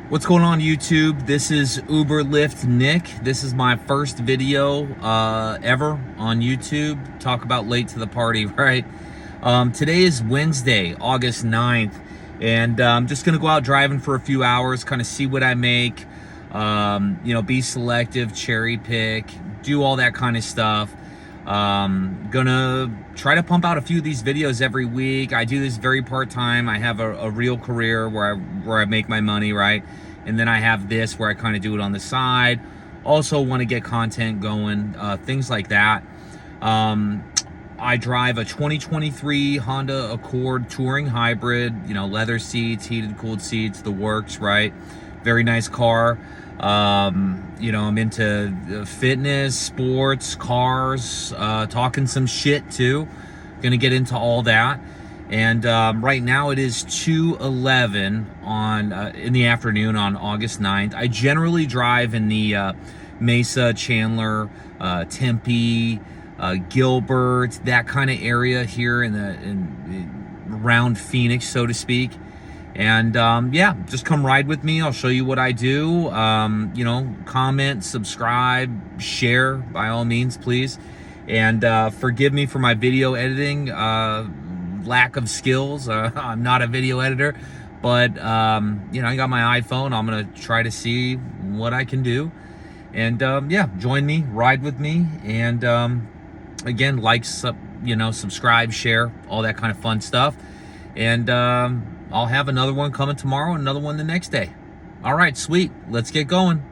What's going on YouTube? This is Uber Lyft Nick. This is my first video ever on YouTube. Talk about late to the party, right? Today is Wednesday, August 9th, and I'm just gonna go out driving for a few hours, kind of see what I make, be selective, cherry pick, do all that kind of stuff. Gonna try to pump out a few of these videos every week. I do this very part-time. I have a real career where I make my money, right? And then I have this where I kind of do it on the side. Also want to get content going, things like that. I drive a 2023 Honda Accord Touring Hybrid, leather seats, heated, cooled seats, the works, right? Very nice car. I'm into fitness, sports, cars, talking some shit too. Gonna get into all that. And right now it is 2:11 in the afternoon on August 9th. I generally drive in the Mesa, Chandler, Tempe, Gilbert, that kind of area here around Phoenix, so to speak. And just come ride with me. I'll show you what I do. Comment, subscribe, share by all means, please. And forgive me for my video editing lack of skills. I'm not a video editor, but I got my iPhone. I'm gonna try to see what I can do. And join me, ride with me, and again, subscribe, share, all that kind of fun stuff. And I'll have another one coming tomorrow, another one the next day. All right, sweet. Let's get going.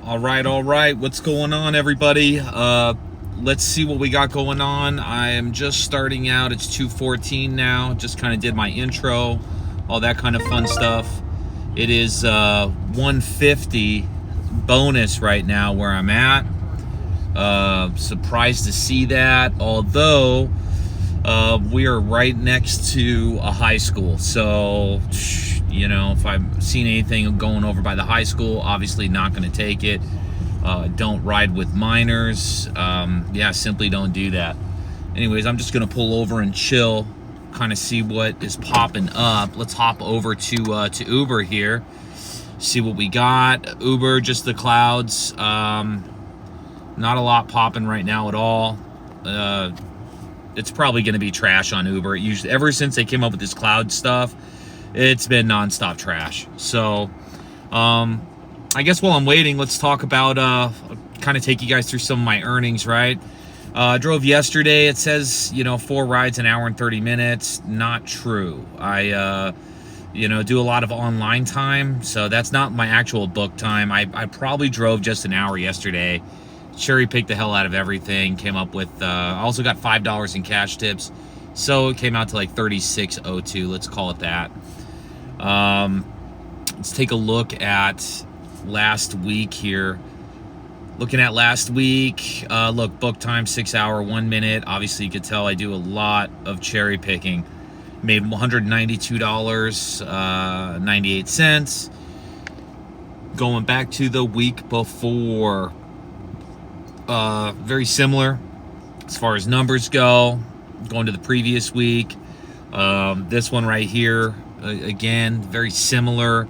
All right. What's going on, everybody? Let's see what we got going on. I am just starting out. It's 2:14 now. Just kind of did my intro, all that kind of fun stuff. It is 150 bonus right now where I'm at. Surprised to see that, although we are right next to a high school. So, if I've seen anything going over by the high school, obviously not going to take it. Don't ride with minors. Simply don't do that. Anyways, I'm just going to pull over and chill, kind of see what is popping up. Let's hop over to Uber here, see what we got. Uber, just the clouds. Not a lot popping right now at all. It's probably going to be trash on Uber. Ever since they came up with this cloud stuff, it's been nonstop trash. So, I guess while I'm waiting, let's talk about, kind of take you guys through some of my earnings, right? I drove yesterday. It says, 4 rides, an hour and 30 minutes. Not true. I, do a lot of online time. So that's not my actual book time. I probably drove just an hour yesterday. Cherry picked the hell out of everything. Came up with, I also got $5 in cash tips. So it came out to like $36.02. Let's call it that. Let's take a look at last week here. Looking at last week, look, book time 6 hour 1 minute. Obviously you could tell I do a lot of cherry picking. Made $192.98. Going back to the week before, very similar as far as numbers go. Going to the previous week, this one right here, again, very similar.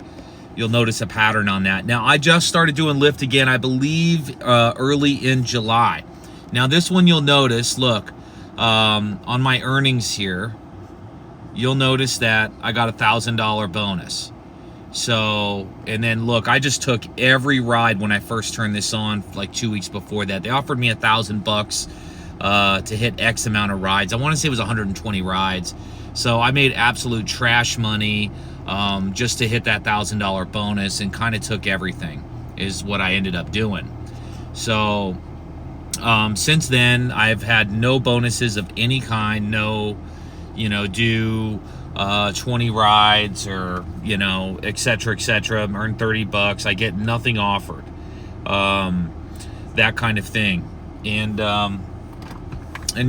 You'll notice a pattern on that. Now, I just started doing Lyft again, I believe, early in July. Now, this one you'll notice, look, on my earnings here, you'll notice that I got a $1,000 bonus. So, and then look, I just took every ride when I first turned this on, like 2 weeks before that. They offered me $1,000 to hit X amount of rides. I want to say it was 120 rides. So I made absolute trash money just to hit that $1,000 bonus, and kind of took everything is what I ended up doing. So since then, I've had no bonuses of any kind. No, do 20 rides or, etc., etc. Earn $30. I get nothing offered. That kind of thing. And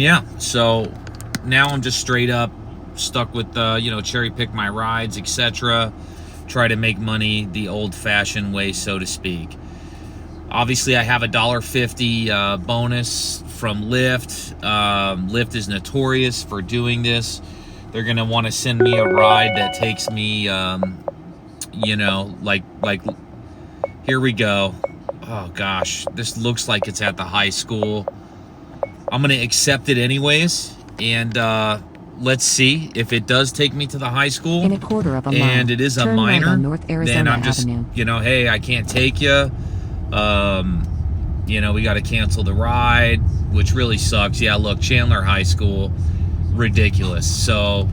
yeah, so now I'm just straight up stuck with cherry pick my rides, etc. Try to make money the old-fashioned way, so to speak. Obviously, I have a $1.50 bonus from Lyft. Lyft is notorious for doing this. They're gonna want to send me a ride that takes me, you know, like here we go. Oh gosh, this looks like it's at the high school. I'm gonna accept it anyways, and let's see if it does take me to the high school. In a quarter of a mile, and it is a turn minor. right on North Arizona then I'm just, Avenue. you know, hey, I can't take you. You know, we got to cancel the ride, which really sucks. Yeah, look, Chandler High School, ridiculous. So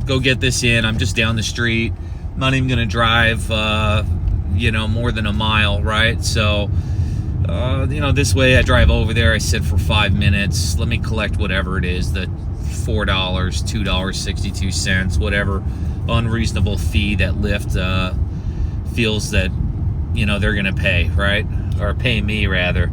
go get this in. I'm just down the street. I'm not even gonna drive, you know, more than a mile, right? So, you know, this way I drive over there. I sit for 5 minutes. Let me collect whatever it is, the $4, $2.62, whatever unreasonable fee that Lyft feels that, you know, they're gonna pay, right? Or pay me rather.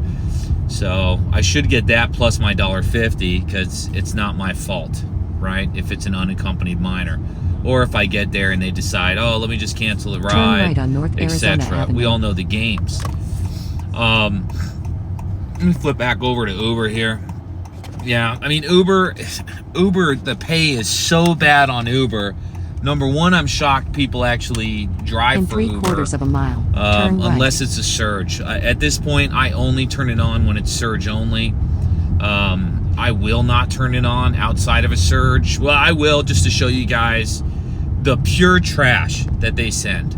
So I should get that plus my $1.50 because it's not my fault, right? If it's an unaccompanied minor, or if I get there and they decide, oh, let me just cancel the ride, right on North Arizona etc. Avenue. We all know the games. Let me flip back over to Uber here. Yeah, I mean Uber, the pay is so bad on Uber. Number one, I'm shocked people actually drive for Uber. In 3/4 of a mile, turn right. Unless it's a surge. At this point, I only turn it on when it's surge only. I will not turn it on outside of a surge. Well, I will, just to show you guys the pure trash that they send.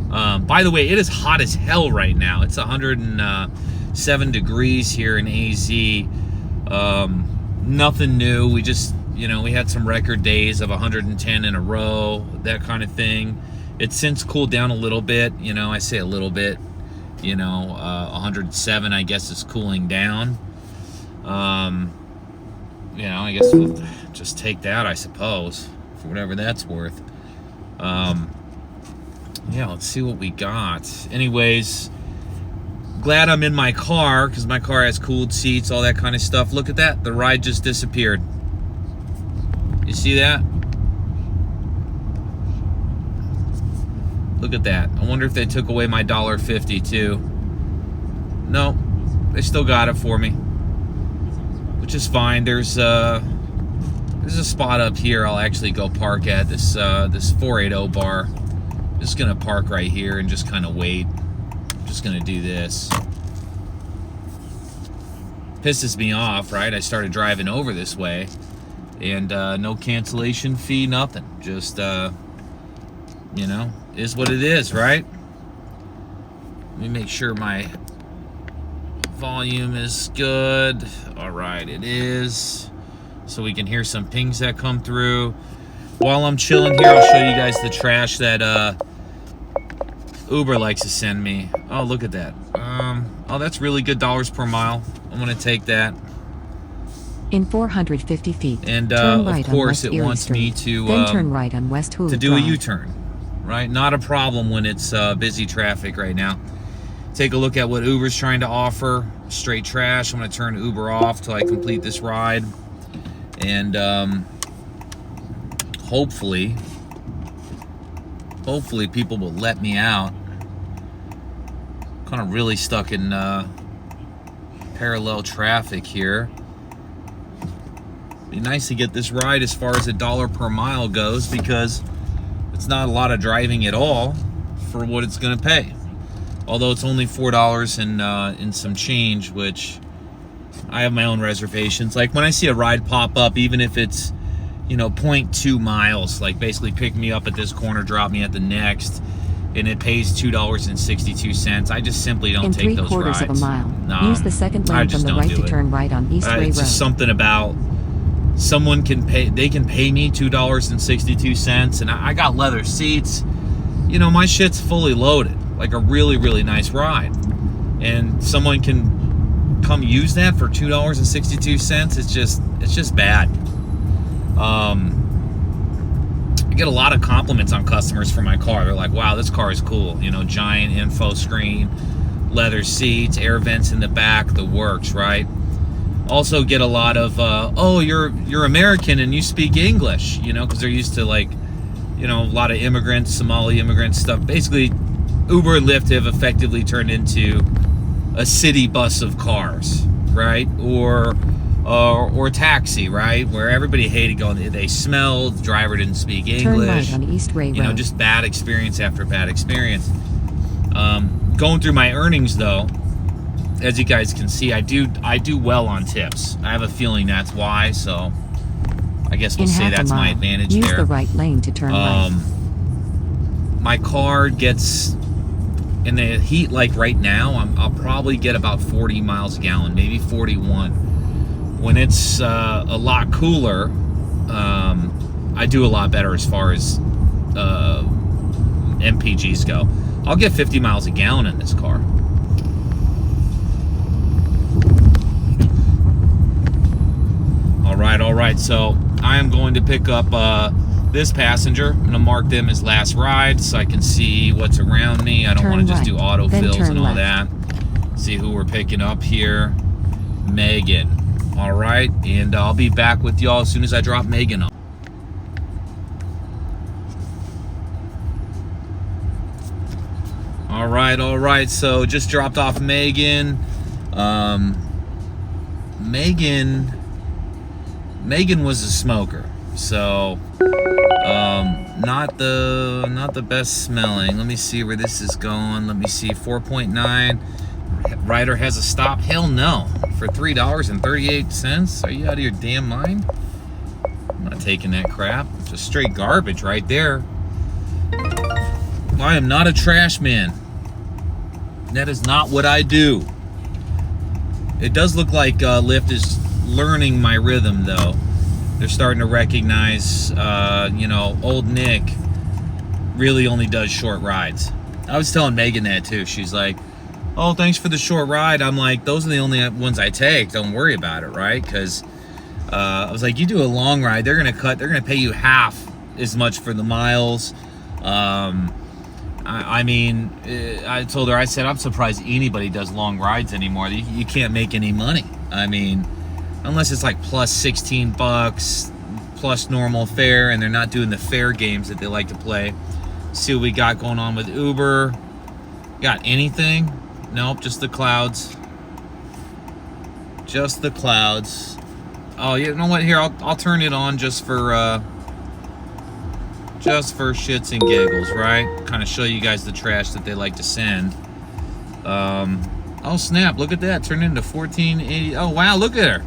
By the way, it is hot as hell right now. It's 107 degrees here in AZ. Nothing new. We just, you know, we had some record days of 110 in a row, that kind of thing. It's since cooled down a little bit. You know, I say a little bit. You know, 107, I guess, is cooling down. You know, I guess we'll just take that, I suppose, for whatever that's worth. Yeah, let's see what we got. Anyways, glad I'm in my car because my car has cooled seats, all that kind of stuff. Look at that. The ride just disappeared. You see that? Look at that. I wonder if they took away my $1.50 too. No, they still got it for me, which is fine. There's a spot up here I'll actually go park at, this 480 bar. Just gonna park right here and just kind of wait. Just gonna do this. Pisses me off, right? I started driving over this way, and no cancellation fee, nothing. Just you know, is what it is, right? Let me make sure my volume is good. All right, it is. So we can hear some pings that come through. While I'm chilling here, I'll show you guys the trash that Uber likes to send me. Oh, look at that. Oh, that's really good dollars per mile. I'm gonna take that. In 450 feet, and turn right of course on West it Erie wants Street. me to Then turn right on West Hula to do a Drive. U-turn, right? Not a problem when it's busy traffic right now. Take a look at what Uber's trying to offer. Straight trash. I'm gonna turn Uber off till I complete this ride, and hopefully people will let me out. Kind of really stuck in parallel traffic here. Be nice to get this ride as far as $1 per mile goes, because it's not a lot of driving at all for what it's gonna pay. Although it's only $4 and some change, which I have my own reservations. Like when I see a ride pop up, even if it's, you know, 0.2 miles, like basically pick me up at this corner, drop me at the next, and it pays $2.62. I just simply don't take those rides. In 3/4 of a mile, No, use the second lane from the right to turn right on East Ray it's Road. just something about someone can pay. They can pay me $2.62, and I got leather seats. You know, my shit's fully loaded, like a really, really nice ride, and someone can come use that for $2.62. It's just bad. I get a lot of compliments on customers for my car. They're like, wow, this car is cool. You know, giant info screen, leather seats, air vents in the back, the works, right? Also get a lot of, oh, you're American and you speak English, you know, because they're used to, like, you know, a lot of immigrants, Somali immigrant stuff. Basically, Uber and Lyft have effectively turned into a city bus of cars, right? Or or taxi, right? Where everybody hated going. They smelled, the driver didn't speak English. Turn right on East Ray Road. You know, just bad experience after bad experience. Going through my earnings though, as you guys can see, I do well on tips. I have a feeling that's why, so I guess we'll say that's my advantage there. Use the right lane to turn right. My car gets, in the heat like right now, I'll probably get about 40 miles a gallon, maybe 41. When it's a lot cooler, I do a lot better as far as MPGs go. I'll get 50 miles a gallon in this car. All right, so I am going to pick up this passenger. I'm gonna mark them as last ride so I can see what's around me. I don't want to just do autofills and all that. See who we're picking up here. Megan. All right, and I'll be back with y'all as soon as I drop Megan off. All right, so just dropped off Megan. Megan was a smoker, so not the best smelling. Let me see where this is going. Let me see, 4.9. Rider has a stop. Hell no, for $3.38. Are you out of your damn mind? I'm not taking that crap. Just straight garbage right there. I am not a trash man. That is not what I do. It does look like Lyft is learning my rhythm though. They're starting to recognize, you know, old Nick really only does short rides. I was telling Megan that too. She's like, oh, thanks for the short ride. I'm like, those are the only ones I take. Don't worry about it, right? Because I was like, you do a long ride, they're gonna pay you half as much for the miles. I mean, I told her, I said, I'm surprised anybody does long rides anymore. You can't make any money. I mean, unless it's like plus 16 bucks, plus normal fare, and they're not doing the fare games that they like to play. See what we got going on with Uber. Got anything? Nope, just the clouds. Just the clouds. Oh, you know what? Here, I'll turn it on just for shits and giggles, right? Kind of show you guys the trash that they like to send. Oh snap! Look at that. Turned into 14.80. Oh wow! Look at her.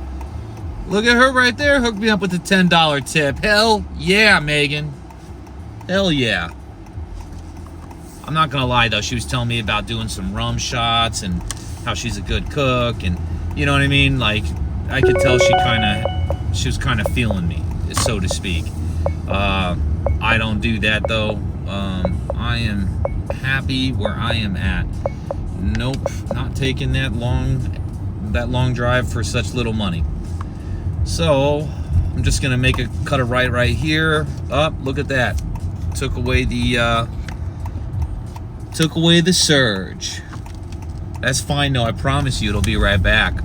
Look at her right there. Hooked me up with a $10 tip. Hell yeah, Megan. Hell yeah. I'm not gonna lie though. She was telling me about doing some rum shots and how she's a good cook, and you know what I mean. Like I could tell she was kind of feeling me, so to speak. I don't do that though. I am happy where I am at. Nope, not taking that long drive for such little money. So I'm just gonna make a cut of right here. Up, look at that. Took away the surge. That's fine though. I promise you, it'll be right back.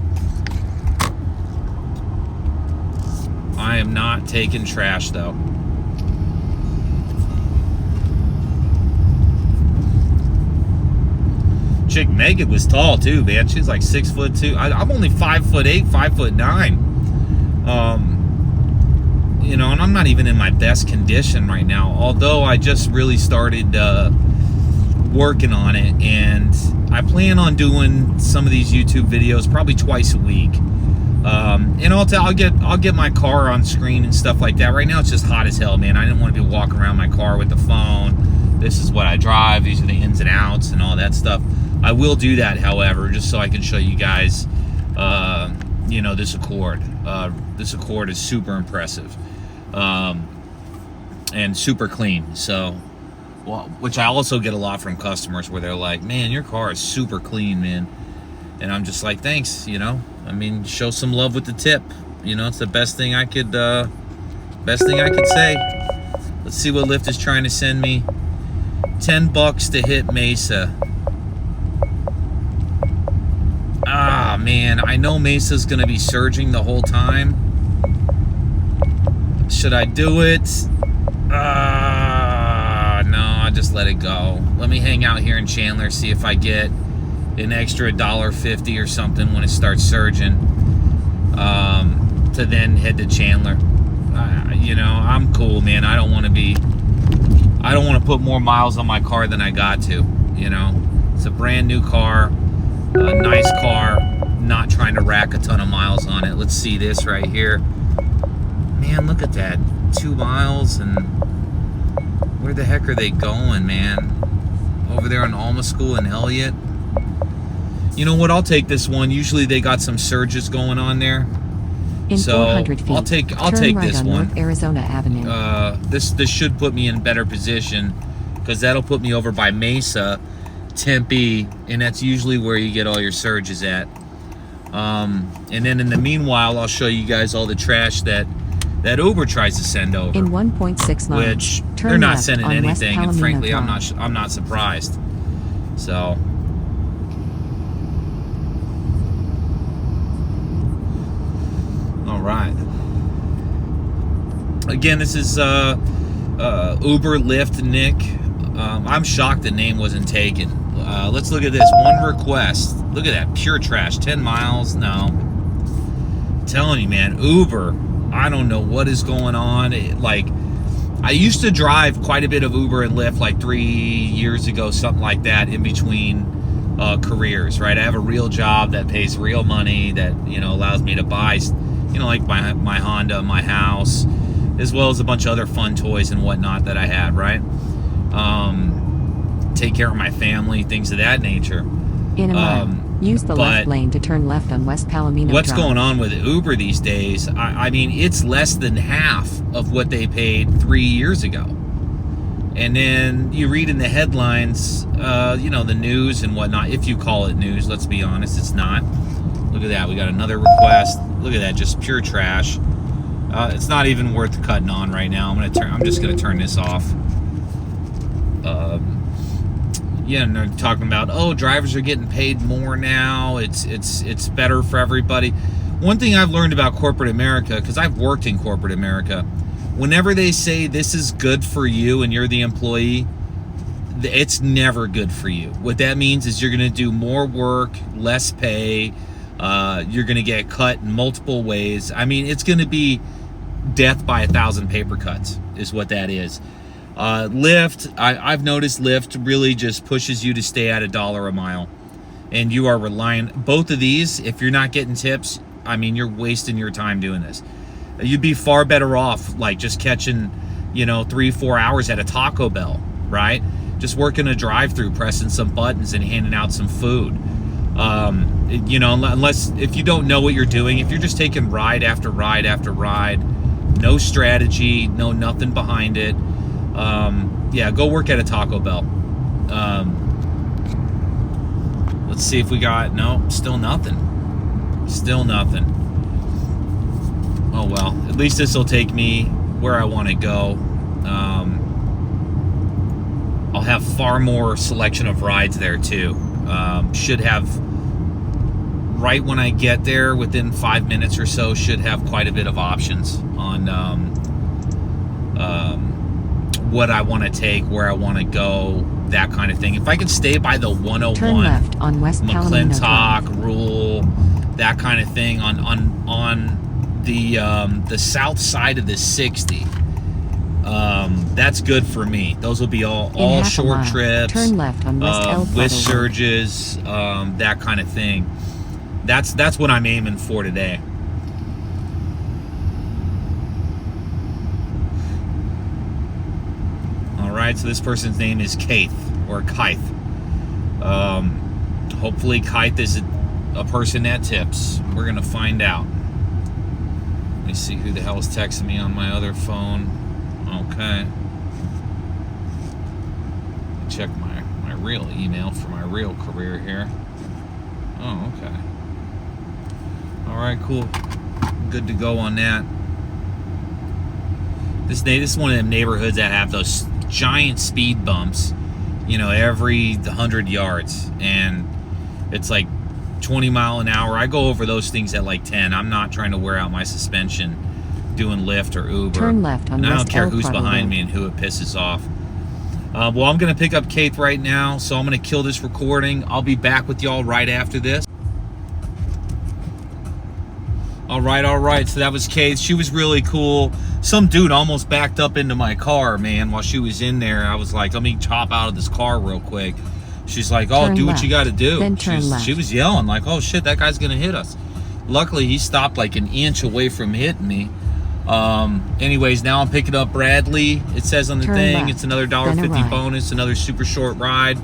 I am not taking trash though. Chick Megan was tall too, man. She's like 6'2". I'm only 5'8", 5'9". You know, and I'm not even in my best condition right now. Although I just really started working on it, and I plan on doing some of these YouTube videos probably twice a week. And I'll get my car on screen and stuff like that. Right now it's just hot as hell, man. I didn't want to be walking around my car with the phone. This is what I drive. These are the ins and outs and all that stuff. I will do that, however, just so I can show you guys, you know, this Accord. This Accord is super impressive, and super clean. So, well, which I also get a lot from customers where they're like, "Man, your car is super clean, man." And I'm just like, "Thanks." You know, I mean, show some love with the tip. You know, it's the best thing I could say. Let's see what Lyft is trying to send me. $10 to hit Mesa. Ah, man, I know Mesa's gonna be surging the whole time. Should I do it? No, I just let it go. Let me hang out here in Chandler, see if I get an extra $1.50 or something when it starts surging. to then head to Chandler. You know, I'm cool, man. I don't want to put more miles on my car than I got to. You know, it's a brand new car, a nice car, not trying to rack a ton of miles on it. Let's see this right here. Man, look at that. 2 miles, and where the heck are they going, man? Over there on Alma School in Elliott. You know what? I'll take this one. Usually they got some surges going on there. In So 400 feet, I'll take turn right this on one. North Arizona Avenue. This should put me in better position, because that'll put me over by Mesa, Tempe, and that's usually where you get all your surges at. And then in the meanwhile, I'll show you guys all the trash that Uber tries to send over. In 1.6 miles, Which turn they're not left sending on West anything, and Palomino frankly, Drive. I'm not surprised. So. All right. Again, this is Uber Lyft Nick. I'm shocked the name wasn't taken. Let's look at this. One request. Look at that. Pure trash. 10 miles. No. I'm telling you, man. Uber. I don't know what is going on. I used to drive quite a bit of Uber and Lyft like 3 years ago, something like that, in between careers, right? I have a real job that pays real money that, you know, allows me to buy, you know, like my Honda, my house, as well as a bunch of other fun toys and whatnot that I had, right? Take care of my family, things of that nature. In a mile, use the left lane to turn left on West Palomino What's Drive. going on with Uber these days? I mean, it's less than half of what they paid 3 years ago. And then you read in the headlines, you know, the news and whatnot, if you call it news. Let's be honest, it's not. Look at that. We got another request. Look at that. Just pure trash. It's not even worth cutting on right now. I'm just gonna turn this off. Yeah, and they're talking about, oh, drivers are getting paid more now. It's better for everybody. One thing I've learned about corporate America, because I've worked in corporate America, whenever they say this is good for you and you're the employee, it's never good for you. What that means is you're going to do more work, less pay. You're going to get cut in multiple ways. I mean, it's going to be death by 1,000 paper cuts is what that is. Lyft, I've noticed Lyft really just pushes you to stay at $1 a mile, and you are relying. Both of these, if you're not getting tips, I mean, you're wasting your time doing this. You'd be far better off like just catching, you know, 3-4 hours at a Taco Bell, right? Just working a drive-through, pressing some buttons and handing out some food. You know, unless if you don't know what you're doing, if you're just taking ride after ride after ride, no strategy, no nothing behind it. Yeah, go work at a Taco Bell. Let's see if we got, no, still nothing. Still nothing. Oh well, at least this will take me where I want to go. I'll have far more selection of rides there too. Should have, right when I get there, within 5 minutes or so, should have quite a bit of options on what I want to take, where I want to go, that kind of thing. If I could stay by the 101, turn left on West Palomino McClintock, Drive. Rule, that kind of thing on the south side of the 60, that's good for me. Those will be all half a short mile, trips, turn left on West El Prado with Road. surges, that kind of thing. That's what I'm aiming for today. Alright, so this person's name is Keith, or Keith. Hopefully Keith is a person that tips. We're going to find out. Let me see who the hell is texting me on my other phone. Okay. Check my real email for my real career here. Oh, okay. Alright, cool. Good to go on that. This is one of them neighborhoods that have those giant speed bumps, you know, every 100 yards, and it's like 20 mile an hour. I go over those things at like 10. I'm not trying to wear out my suspension doing Lyft or Uber. Turn left on and I don't West care El who's Prado behind Road. me and who it pisses off. Well, I'm going to pick up Keith right now, so I'm going to kill this recording. I'll be back with y'all right after this. All All right. So that was Kate. She was really cool. Some dude almost backed up into my car, man, while she was in there. I was like, let me chop out of this car real quick. She's like, oh, Turn do left, what you got to do. then turn left. She was yelling like, oh, shit, that guy's going to hit us. Luckily, he stopped like an inch away from hitting me. Anyways, now I'm picking up Bradley. It says on the Turn thing, left, it's another then a $1.50 right. bonus, another super short ride,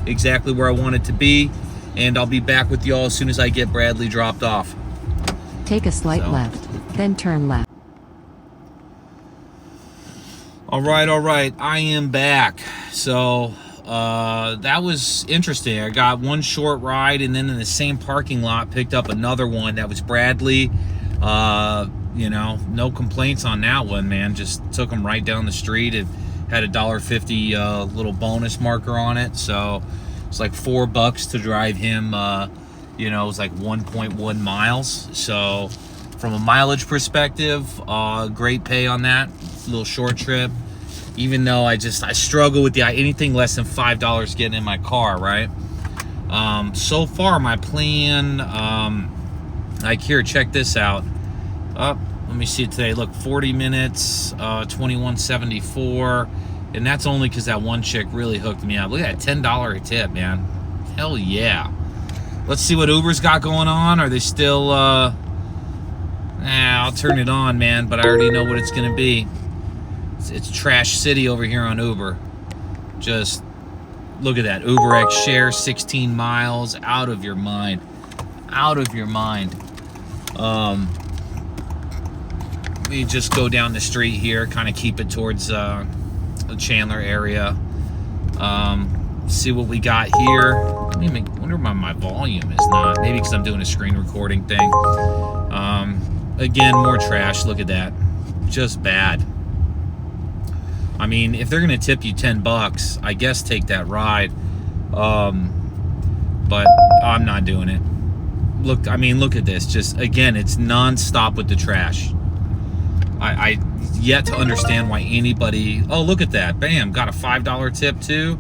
exactly where I want it to be. And I'll be back with y'all as soon as I get Bradley dropped off. Take a slight So. left, then turn left. All right. I am back. So that was interesting. I got one short ride, and then in the same parking lot picked up another one that was Bradley. You know, no complaints on that one, man. Just took him right down the street. It had a $1.50 little bonus marker on it, so it's like $4 to drive him. You know, it was like 1.1 miles. So from a mileage perspective, great pay on that little short trip. Even though I struggle with anything less than $5 getting in my car, right? So far my plan, like here, check this out. Let me see it today. Look, 40 minutes, 21.74, and that's only because that one chick really hooked me up. Look at that $10 a tip, man. Hell yeah. Let's see what Uber's got going on. Are they still? I'll turn it on, man. But I already know what it's gonna be. It's trash city over here on Uber. Just look at that. UberX share 16 miles. Out of your mind. Out of your mind. Let me just go down the street here, kind of keep it towards the Chandler area. See what we got here. I wonder why my volume is not. Maybe because I'm doing a screen recording thing. Again, more trash. Look at that. Just bad. I mean, if they're gonna tip you $10, I guess take that ride. But I'm not doing it. Look at this. Just again, it's non-stop with the trash. I yet to understand why anybody. Oh, look at that! Bam, got a $5 tip too.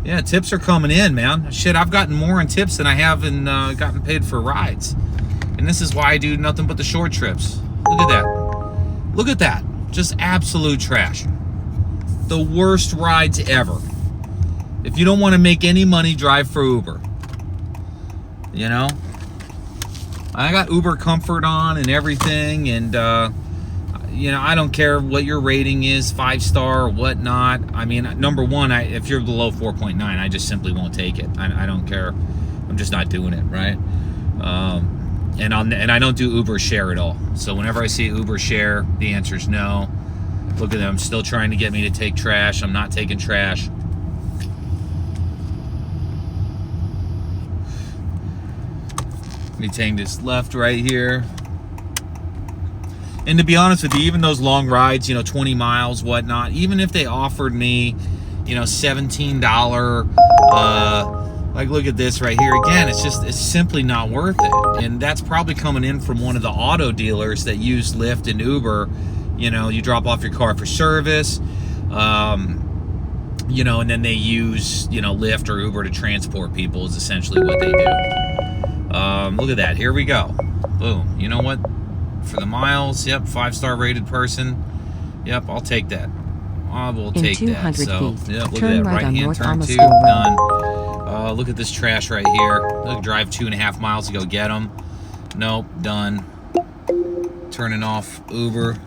Yeah, tips are coming in, man. Shit, I've gotten more in tips than I have in gotten paid for rides. And this is why I do nothing but the short trips. Look at that. Look at that. Just absolute trash. The worst rides ever. If you don't want to make any money, drive for Uber. You know? I got Uber Comfort on and everything, and you know, I don't care what your rating is, 5-star or whatnot. I mean, number one, if you're below 4.9, I just simply won't take it. I don't care. I'm just not doing it, right? And I don't do Uber Share at all. So whenever I see Uber Share, the answer is no. Look at them, still trying to get me to take trash. I'm not taking trash. Let me take this left right here. And to be honest with you, even those long rides, you know, 20 miles, whatnot, even if they offered me, you know, $17, like look at this right here. Again, it's simply not worth it. And that's probably coming in from one of the auto dealers that use Lyft and Uber. You know, you drop off your car for service, you know, and then they use, you know, Lyft or Uber to transport people is essentially what they do. Look at that. Here we go. Boom. You know what? For the miles, yep, 5-star rated person. Yep, I'll take that. I will take that. So, yep, look at that. Right hand turn 2, done. Look at this trash right here. Look, drive 2.5 miles to go get them. Nope, done. Turning off Uber.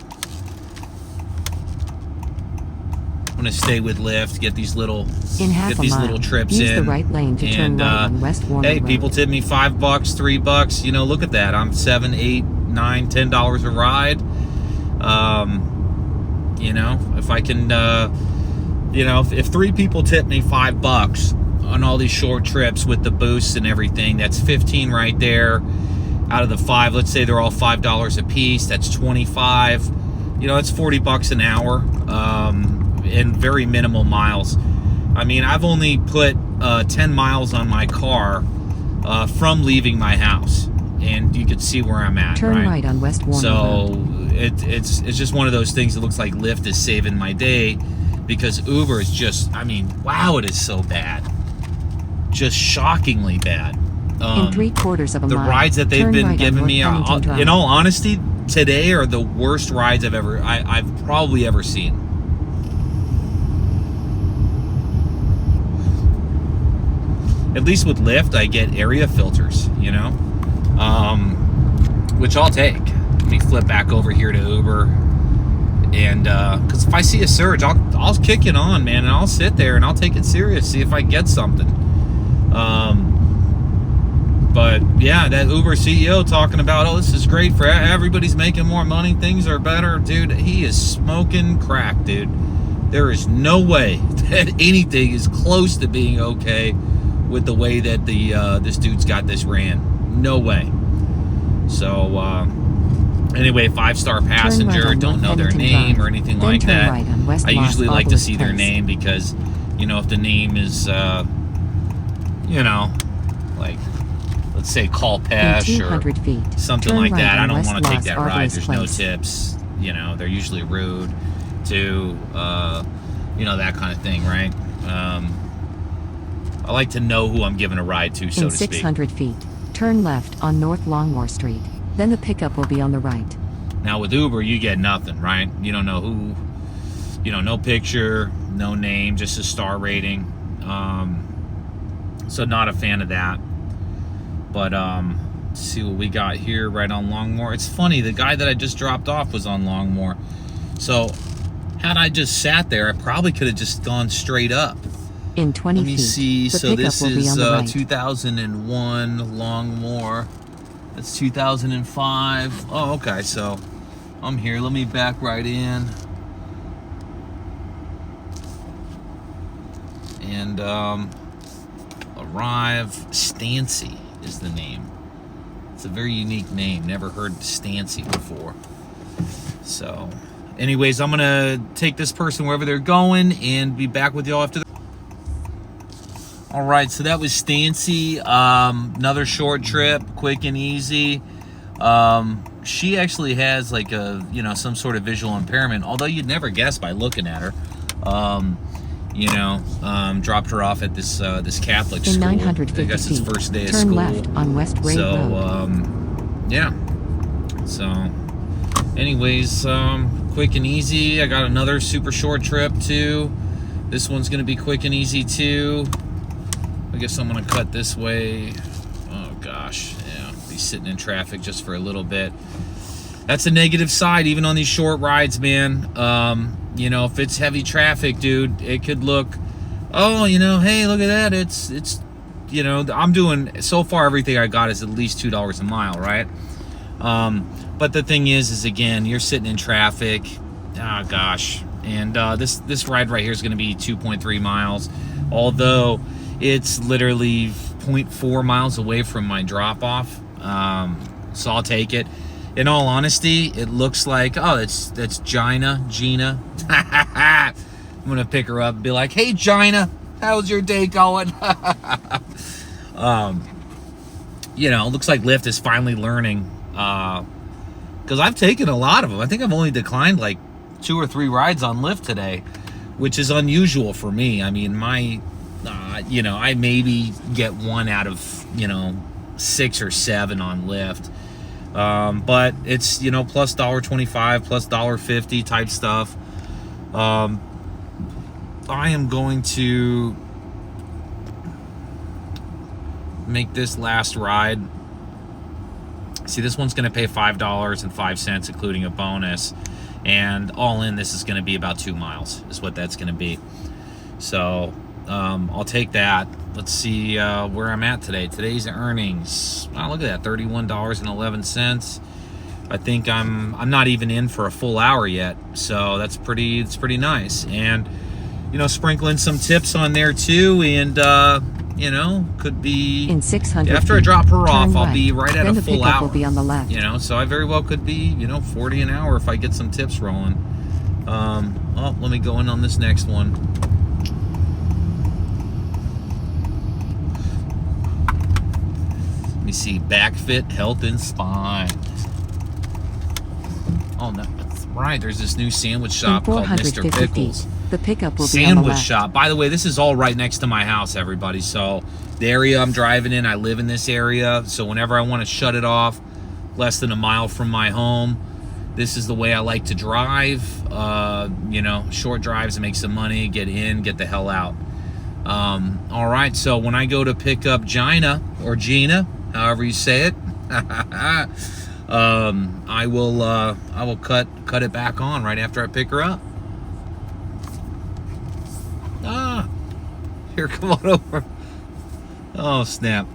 I'm gonna stay with Lyft. Get these little trips use in. The right lane to turn right on West Warner hey, Road. people tip me $5, $3. You know, look at that. I'm $7, $8, $9, $10 a ride. You know, if I can, you know, if 3 people tip me $5 on all these short trips with the boosts and everything, that's 15 right there. Out of the 5, let's say they're all $5 a piece. That's 25. You know, it's $40 an hour. And very minimal miles. I mean, I've only put 10 miles on my car from leaving my house, and you can see where I'm at. Turn right on West Warner So Road. it's just one of those things that looks like Lyft is saving my day, because Uber is just, I mean, wow, it is so bad, just shockingly bad. In 3/4 of a the mile, rides that they've turn been right on giving North me, Pennington Drive. in all honesty, today are the worst rides I've probably ever seen. At least with Lyft, I get area filters, you know, which I'll take. Let me flip back over here to Uber, and because if I see a surge, I'll kick it on, man, and I'll sit there and I'll take it serious, see if I get something. But yeah, that Uber CEO talking about, oh, this is great for everybody's making more money, things are better, dude. He is smoking crack, dude. There is no way that anything is close to being okay with the way that this dude's got this ran. No way. So anyway, 5-star passenger, right don't know their Pennington name Drive. or anything Then like turn that. right on West I Los usually like to Obelisk see their Place. name because, you know, if the name is you know, like, let's say Call In Pesh 200 feet, or something turn like right that, I on don't West want to take Los that ride. Obelisk There's Place. no tips. You know, they're usually rude to, you know, that kind of thing, right? I like to know who I'm giving a ride to, so In to speak. 600 feet, turn left on North Longmore Street. Then the pickup will be on the right. Now with Uber, you get nothing, right? You don't know who, you know, no picture, no name, just a star rating. So not a fan of that. But let's see what we got here right on Longmore. It's funny, the guy that I just dropped off was on Longmore. So had I just sat there, I probably could have just gone straight up. In 20 Let me feet, see. the So pickup this will be is on the right. 2001 Longmore. That's 2005. Oh, okay. So I'm here. Let me back right in. And arrive. Stancy is the name. It's a very unique name. Never heard Stancy before. So anyways, I'm going to take this person wherever they're going and be back with y'all after the... All right, so that was Stancy. Another short trip, quick and easy. She actually has like a, you know, some sort of visual impairment, although you'd never guess by looking at her. You know, dropped her off at this this Catholic school. In 950 I guess it's feet, first day of turn school. left on West Ray Road. Yeah. So, anyways, quick and easy. I got another super short trip too. This one's gonna be quick and easy too. I guess I'm gonna cut this way. Oh gosh, yeah, be sitting in traffic just for a little bit. That's a negative side, even on these short rides, man. You know, if it's heavy traffic, dude, it could look, oh, you know, hey, look at that. It's, you know, I'm doing, so far everything I got is at least $2 a mile, right? But the thing is again, you're sitting in traffic. Oh gosh. And this ride right here is going to be 2.3 miles, although it's literally 0.4 miles away from my drop off. So I'll take it. In all honesty, it looks like, oh, that's Gina. I'm gonna pick her up and be like, hey Gina, how's your day going? You know, it looks like Lyft is finally learning, because I've taken a lot of them. I think I've only declined like 2 or 3 rides on Lyft today, which is unusual for me. I mean, my you know, I maybe get 1 out of, you know, 6 or 7 on Lyft. But it's, you know, plus $1.25, plus $1.50 type stuff. I am going to make this last ride. See, this one's going to pay $5.05, including a bonus. And all in, this is going to be about 2 miles, is what that's going to be. So, I'll take that. Let's see where I'm at today. Today's earnings. Oh, look at that, $31.11. I think I'm not even in for a full hour yet, so it's pretty nice. And you know, sprinkling some tips on there too, and you know, could be In 600 after I feet, drop her off, turn I'll be right at Then a the full pickup hour. will be on the left. You know, so I very well could be, you know, 40 an hour if I get some tips rolling. Oh, let me go in on this next one. Let me see, back fit, health and spine. Oh no, right, there's this new sandwich In shop called Mr. 450 Pickles. feet, the pickup will be on the Sandwich left. shop. By the way, this is all right next to my house, everybody. So the area I'm driving in, I live in this area. So whenever I want to shut it off, less than a mile from my home, this is the way I like to drive. You know, short drives to make some money, get in, get the hell out. All right, so when I go to pick up Gina, or Gina, however you say it, I will cut it back on right after I pick her up. Here, come on over. Oh, snap.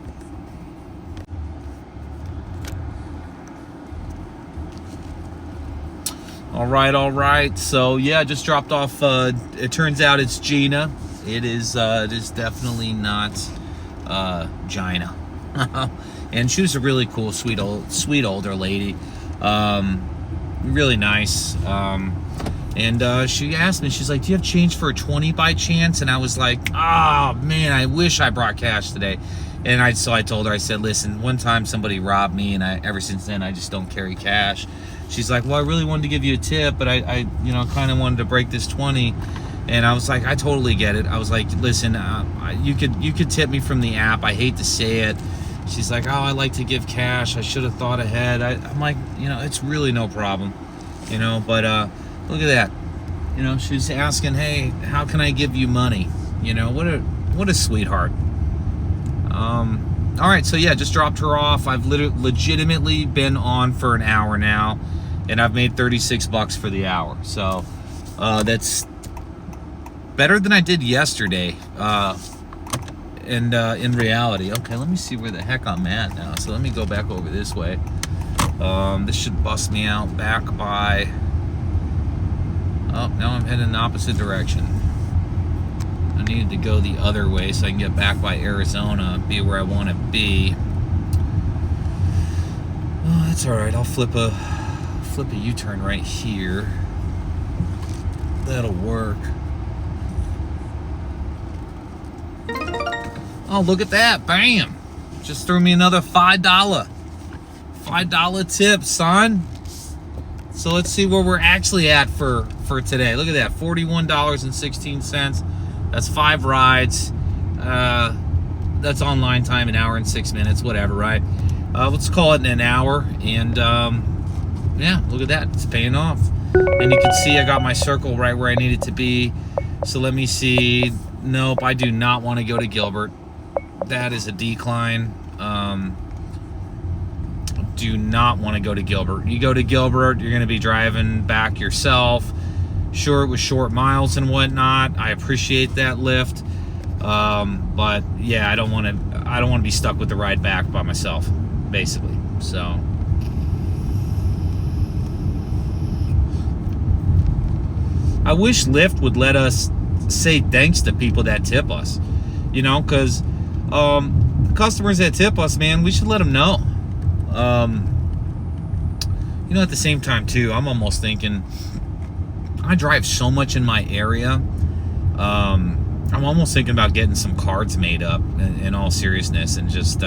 All right. So yeah, just dropped off. It turns out it's Gina. It is definitely not Gina. And she was a really cool, sweet older lady. Really nice. And she asked me, she's like, do you have change for a 20 by chance? And I was like, oh man, I wish I brought cash today. And so I told her, I said, listen, one time somebody robbed me, and ever since then I just don't carry cash. She's like, well, I really wanted to give you a tip, but I you know, kind of wanted to break this 20. And I was like, I totally get it. I was like, listen, you could tip me from the app. I hate to say it. She's like, oh, I like to give cash. I should have thought ahead. I'm like, you know, it's really no problem, you know. But look at that. You know, she's asking, hey, how can I give you money? You know, what a sweetheart. All right, so yeah, just dropped her off. I've legitimately been on for an hour now, and I've made $36 for the hour. So that's better than I did yesterday. And in reality, okay, let me see where the heck I'm at now. So let me go back over this way. This should bust me out back by. Oh, now I'm heading in the opposite direction. I needed to go the other way so I can get back by Arizona, be where I want to be. Oh, that's all right. I'll flip a U-turn right here. That'll work. Oh, look at that. Bam. Just threw me another $5 tip, son. So let's see where we're actually at for today. Look at that. $41.16. That's 5 rides. That's online time, an hour and 6 minutes, whatever, right? Let's call it an hour. And yeah, look at that. It's paying off. And you can see I got my circle right where I need it to be. So let me see. Nope, I do not want to go to Gilbert. That is a decline. Do not want to go to Gilbert. You go to Gilbert, you're going to be driving back yourself. Sure, it was short miles and whatnot. I appreciate that Lyft. But yeah, I don't want to be stuck with the ride back by myself, basically. So I wish Lyft would let us say thanks to people that tip us, you know, because customers that tip us, man, we should let them know. You know, at the same time too, I'm almost thinking, I drive so much in my area. I'm almost thinking about getting some cards made up in all seriousness, and just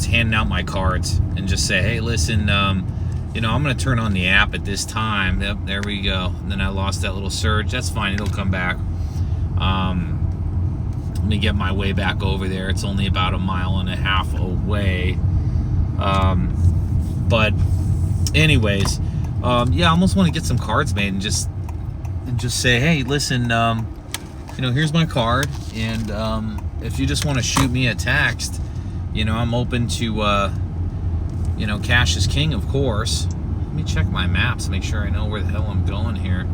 handing out my cards and just say, hey, listen, you know, I'm going to turn on the app at this time. Yep, there we go. And then I lost that little surge. That's fine. It'll come back. Let me get my way back over there. It's only about 1.5 miles away. But anyways, yeah, I almost want to get some cards made and just say, hey, listen, you know, here's my card. And if you just want to shoot me a text, you know, I'm open to, you know, cash is king, of course. Let me check my maps, make sure I know where the hell I'm going here.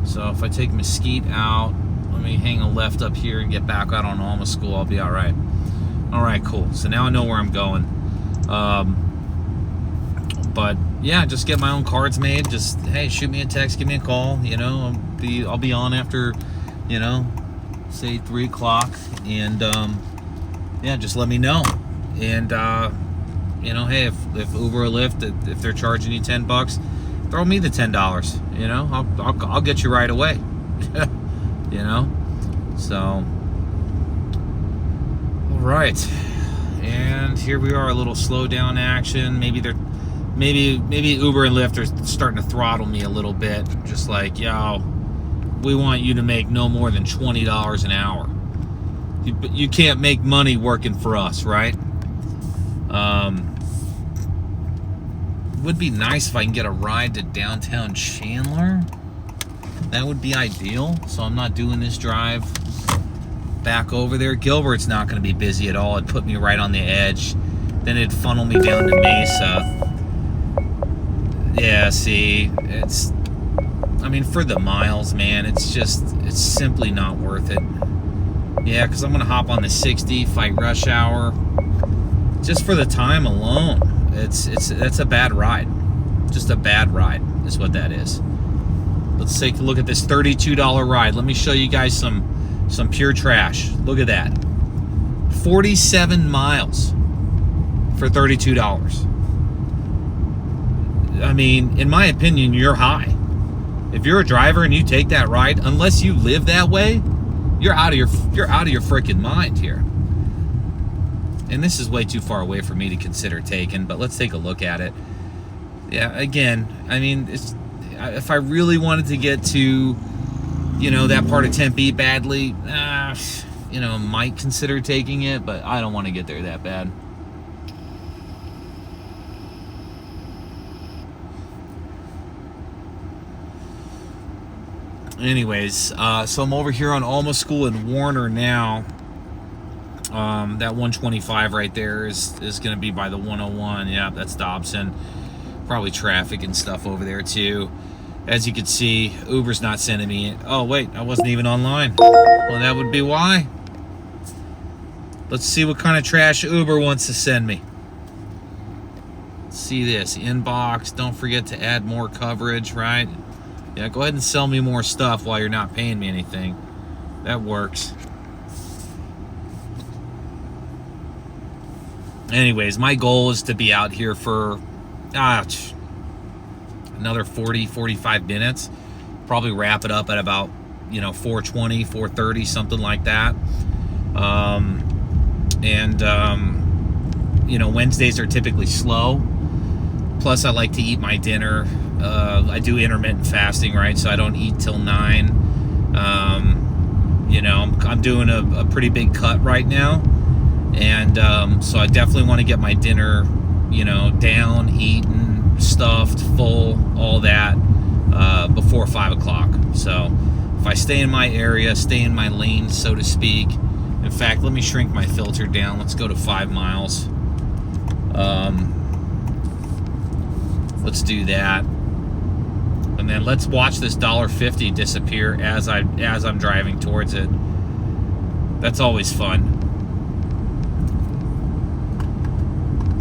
So if I take Mesquite out, let me hang a left up here and get back out on Alma School, I'll be all right. All right, cool. So now I know where I'm going. But yeah, just get my own cards made. Just, hey, shoot me a text, give me a call. You know, I'll be on after, you know, say 3 o'clock, and yeah, just let me know. And you know, hey, if Uber or Lyft, if they're charging you $10, throw me the $10. You know, I'll get you right away. You know, so all right, and here we are, a little slow down action. Maybe maybe Uber and Lyft are starting to throttle me a little bit. Just like, yo, we want you to make no more than $20 an hour. You can't make money working for us, right? Would be nice if I can get a ride to downtown Chandler. That would be ideal. So I'm not doing this drive back over there. Gilbert's not going to be busy at all. It'd put me right on the edge. Then it'd funnel me down to Mesa. Yeah, see, I mean, for the miles, man, it's simply not worth it. Yeah, because I'm going to hop on the 60, fight rush hour. Just for the time alone, that's a bad ride. Just a bad ride is what that is. Let's take a look at this $32 ride. Let me show you guys some pure trash. Look at that. 47 miles for $32. I mean, in my opinion, you're high. If you're a driver and you take that ride, unless you live that way, you're out of your freaking mind here. And this is way too far away for me to consider taking, but let's take a look at it. Yeah, again, I mean, if I really wanted to get to, that part of Tempe badly, might consider taking it, but I don't want to get there that bad. Anyways, so I'm over here on Alma School in Warner now. That 125 right there is going to be by the 101. Yeah, that's Dobson. Probably traffic and stuff over there too. As you can see, Uber's not sending me. Oh wait, I wasn't even online. Well, that would be why. Let's see what kind of trash Uber wants to send me. Let's see this inbox. Don't forget to add more coverage, right? Yeah, go ahead and sell me more stuff while you're not paying me anything. That works. Anyways, my goal is to be out here for another 45 minutes. Probably wrap it up at about 4:20, 4:30, something like that. Wednesdays are typically slow. Plus, I like to eat my dinner. I do intermittent fasting, right? So I don't eat till 9. I'm doing a pretty big cut right now. And so I definitely want to get my dinner, down, eaten, stuffed, full, all that before 5 o'clock. So if I stay in my area, stay in my lane, so to speak. In fact, let me shrink my filter down. Let's go to 5 miles. Let's do that. And then let's watch this $1.50 disappear as I'm driving towards it. That's always fun.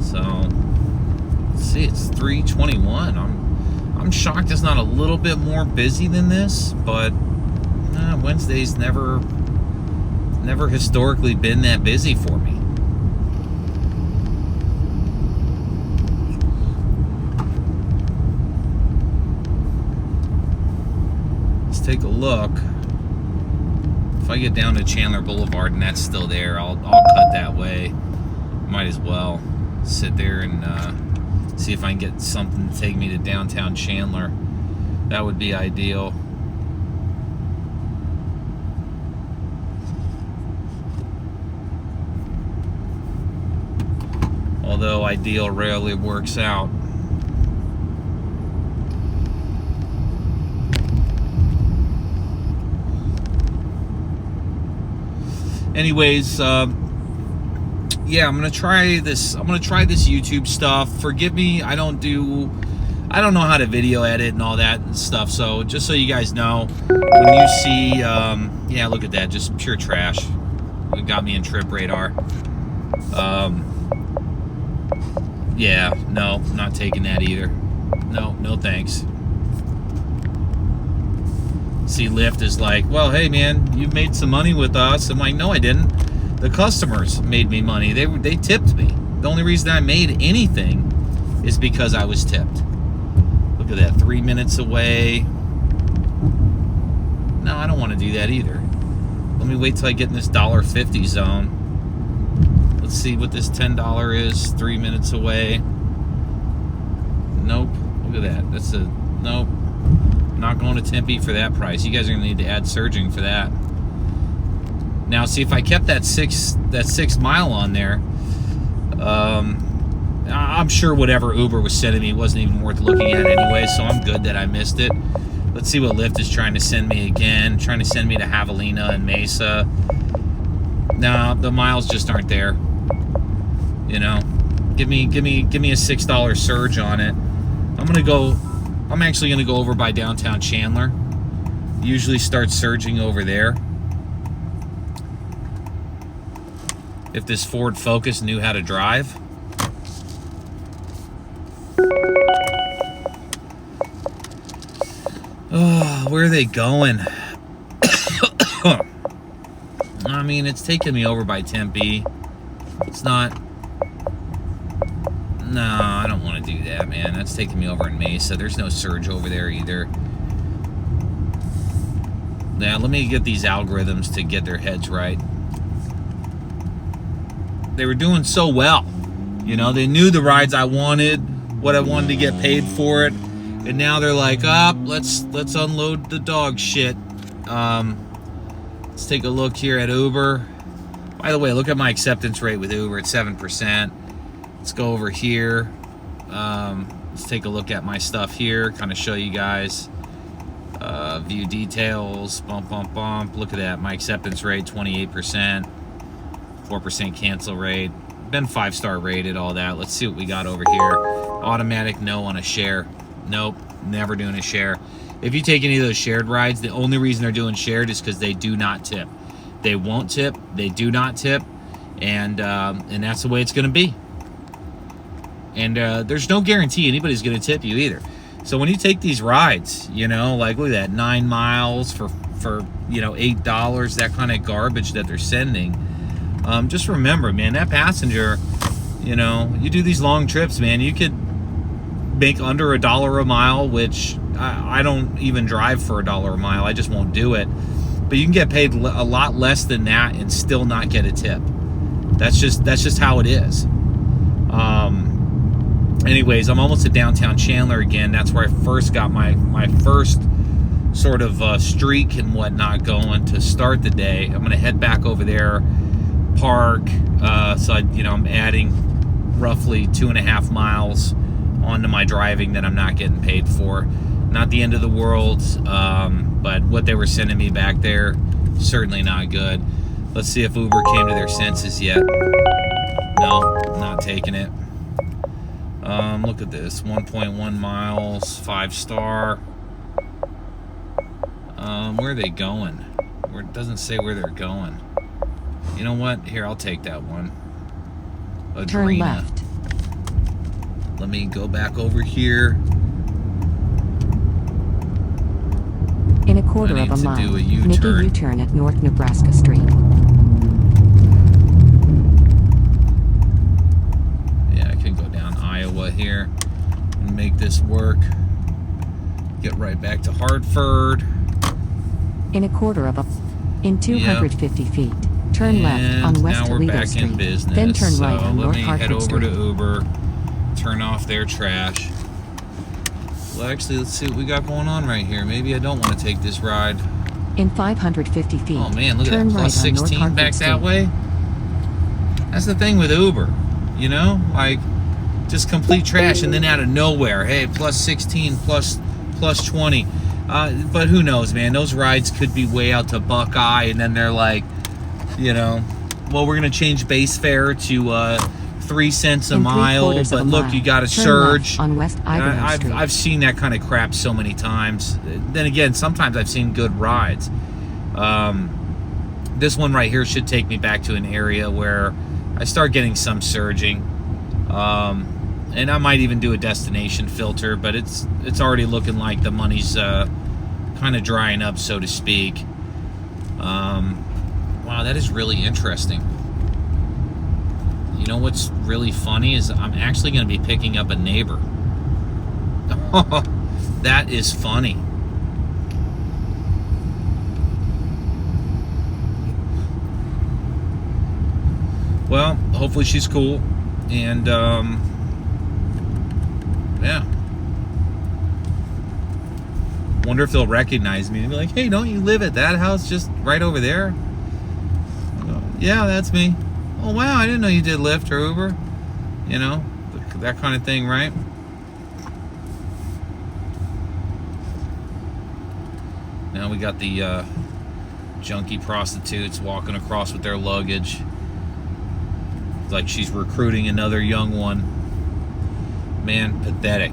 So let's see, it's 3:21. I'm shocked it's not a little bit more busy than this, but Wednesday's never historically been that busy for me. Take a look. If I get down to Chandler Boulevard and that's still there, I'll cut that way. Might as well sit there and see if I can get something to take me to downtown Chandler. That would be ideal. Although ideal rarely works out. Anyways, yeah, I'm gonna try this YouTube stuff. Forgive me, I don't know how to video edit and all that and stuff. So just so you guys know, when you see, yeah, look at that, just pure trash. It got me in trip radar. Yeah, no, not taking that either. No thanks. See, Lyft is like, well, hey man, you've made some money with us. I'm like, no, I didn't. The customers made me money. They tipped me. The only reason I made anything is because I was tipped. Look at that, 3 minutes away. No, I don't want to do that either. Let me wait till I get in this $1.50 zone. Let's see what this $10 is. 3 minutes away. Nope. Look at that. That's a nope. Not going to Tempe for that price. You guys are gonna need to add surging for that. Now, see, if I kept that 6 mile on there, I'm sure whatever Uber was sending me wasn't even worth looking at anyway, so I'm good that I missed it. Let's see what Lyft is trying to send me again. Trying to send me to Javelina and Mesa. No, the miles just aren't there. You know, give me a $6 surge on it. I'm actually gonna go over by downtown Chandler. Usually start surging over there. If this Ford Focus knew how to drive. Oh, where are they going? I mean, it's taking me over by Tempe. It's not... No, I don't want to do that, man. That's taking me over in Mesa. There's no surge over there either. Now, let me get these algorithms to get their heads right. They were doing so well. You know, they knew the rides I wanted, what I wanted to get paid for it. And now they're like, let's unload the dog shit. Let's take a look here at Uber. By the way, look at my acceptance rate with Uber at 7%. Let's go over here. Let's take a look at my stuff here, kind of show you guys. View details, bump. Look at that, my acceptance rate, 28%. 4% cancel rate. Been 5-star rated, all that. Let's see what we got over here. Automatic no on a share. Nope, never doing a share. If you take any of those shared rides, the only reason they're doing shared is because they do not tip. They won't tip, they do not tip, and that's the way it's going to be. And there's no guarantee anybody's going to tip you either. So when you take these rides, you know, like look at that, 9 miles for you know, $8, that kind of garbage that they're sending. Just remember, man, that passenger, you know, you do these long trips, man, you could make under $1 a mile, which I don't even drive for $1 a mile. I just won't do it. But you can get paid a lot less than that and still not get a tip. That's just how it is. Anyways, I'm almost at downtown Chandler again. That's where I first got my first sort of streak and whatnot going to start the day. I'm gonna head back over there, park. So I'm adding roughly 2.5 miles onto my driving that I'm not getting paid for. Not the end of the world, but what they were sending me back there, certainly not good. Let's see if Uber came to their senses yet. No, not taking it. Look at this, 1.1 miles, 5-star. Where are they going? It doesn't say where they're going. You know what? Here, I'll take that one. Turn left. Let me go back over here. In a quarter of a mile, make a U-turn at North Nebraska Street. Yeah, I can go down Iowa here and make this work. Get right back to Hartford. In a quarter of a... In 250 feet, turn left on West Toledo Street. Then turn right on North Hartford Street. Let me head over to Uber, turn off their trash. Well, actually, let's see what we got going on right here. Maybe I don't want to take this ride. In 550 feet, oh man, look at turn that, plus right 16 back that way. That's the thing with Uber, you know, like just complete trash, and then out of nowhere, hey, plus 16, plus 20. But who knows, man? Those rides could be way out to Buckeye, and then they're like, you know, well, we're gonna change base fare to 3 cents a mile, but look, you got to surge. On West Idaho Street. I've seen that kind of crap so many times. Then again, sometimes I've seen good rides. This one right here should take me back to an area where I start getting some surging. And I might even do a destination filter, but it's already looking like the money's kind of drying up, so to speak. Wow, that is really interesting. You know what's really funny is I'm actually going to be picking up a neighbor. That is funny. Well, hopefully she's cool. And, yeah, Wonder if they'll recognize me and be like, hey, don't you live at that house just right over there? I go, yeah, that's me. Oh, wow, I didn't know you did Lyft or Uber. You know, that kind of thing, right? Now we got the junkie prostitutes walking across with their luggage. It's like she's recruiting another young one. Man, pathetic.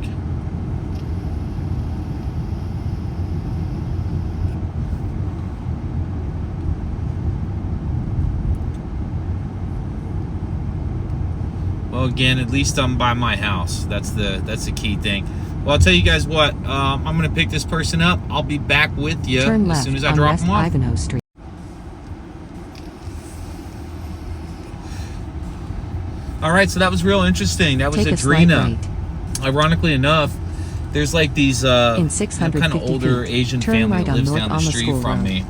Well, again, at least I'm by my house. That's the key thing. Well, I'll tell you guys what. I'm gonna pick this person up. I'll be back with you as soon as I drop them off. Ivanhoe Street. All right, so that was real interesting. That was Adrena. Ironically enough, there's like these kind of older Asian family that lives down the street from me.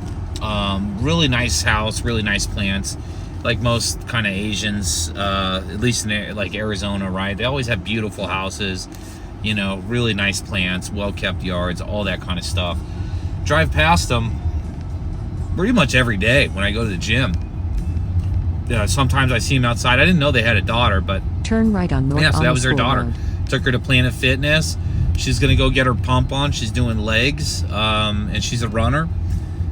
Really nice house, really nice plants. Like most kind of Asians, at least in like Arizona, right? They always have beautiful houses, you know, really nice plants, well-kept yards, all that kind of stuff. Drive past them pretty much every day when I go to the gym. Sometimes I see them outside. I didn't know they had a daughter, but turn right on North. Yeah, so that was their daughter. Took her to Planet Fitness. She's gonna go get her pump on. She's doing legs, and she's a runner.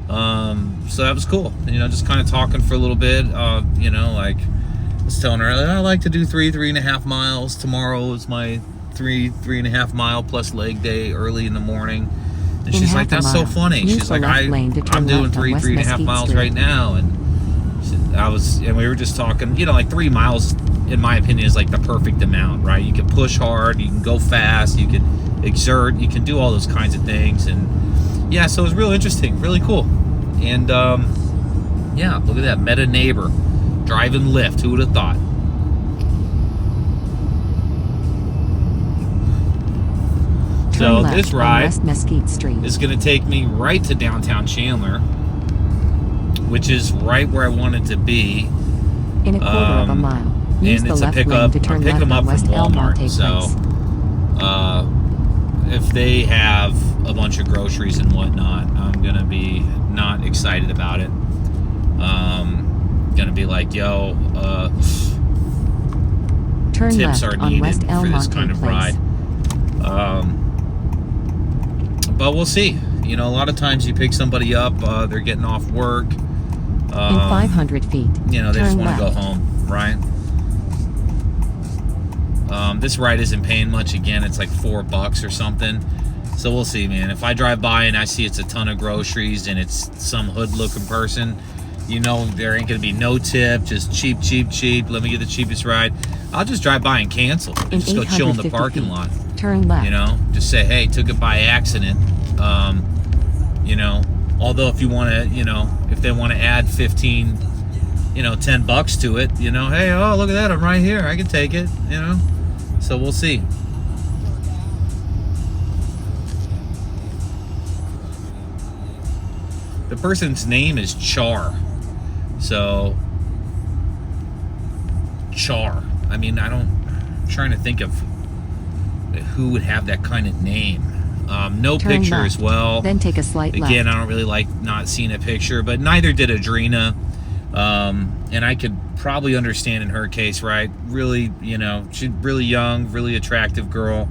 So that was cool. You know, just kind of talking for a little bit. You know, like I was telling her, I like to do 3.5 miles. Tomorrow is my 3.5 mile plus leg day early in the morning. And she's like, that's so funny. She's like, I'm doing 3.5 miles right now. And we were just talking, you know, like 3 miles, in my opinion, is like the perfect amount, right? You can push hard, you can go fast, you can exert, you can do all those kinds of things. And yeah, so it was real interesting, really cool. And yeah, look at that, met a neighbor driving Lyft. Who would have thought? So this ride is going to take me right to downtown Chandler, which is right where I wanted to be. In a quarter of a mile. Use And the it's a left pickup. lane to turn I'm picking left them up on from West Walmart. So if they have a bunch of groceries and whatnot, I'm going to be not excited about it. Going to be like, yo, turn tips left are on needed West for this Elmonte kind of Place. ride. But we'll see. You know, a lot of times you pick somebody up, they're getting off work. In 500 feet, you know, they just turn want to go left. home, right? This ride isn't paying much. Again, it's like $4 or something. So we'll see, man. If I drive by and I see it's a ton of groceries and it's some hood-looking person, you know, there ain't gonna be no tip, just cheap. Let me get the cheapest ride. I'll just drive by and cancel. And just go chill in the parking lot. Turn left. You know, just say, hey, took it by accident. You know, although if you want to, you know, if they want to add 15, you know, $10 to it, you know, hey, oh, look at that, I'm right here, I can take it, you know. So we'll see. The person's name is Char. So Char. I mean, I'm trying to think of who would have that kind of name. No Turn picture left, as well. Then take a slight left. Again, I don't really like not seeing a picture, but neither did Adrena. And I could probably understand in her case, right? Really, you know, she's really young, really attractive girl.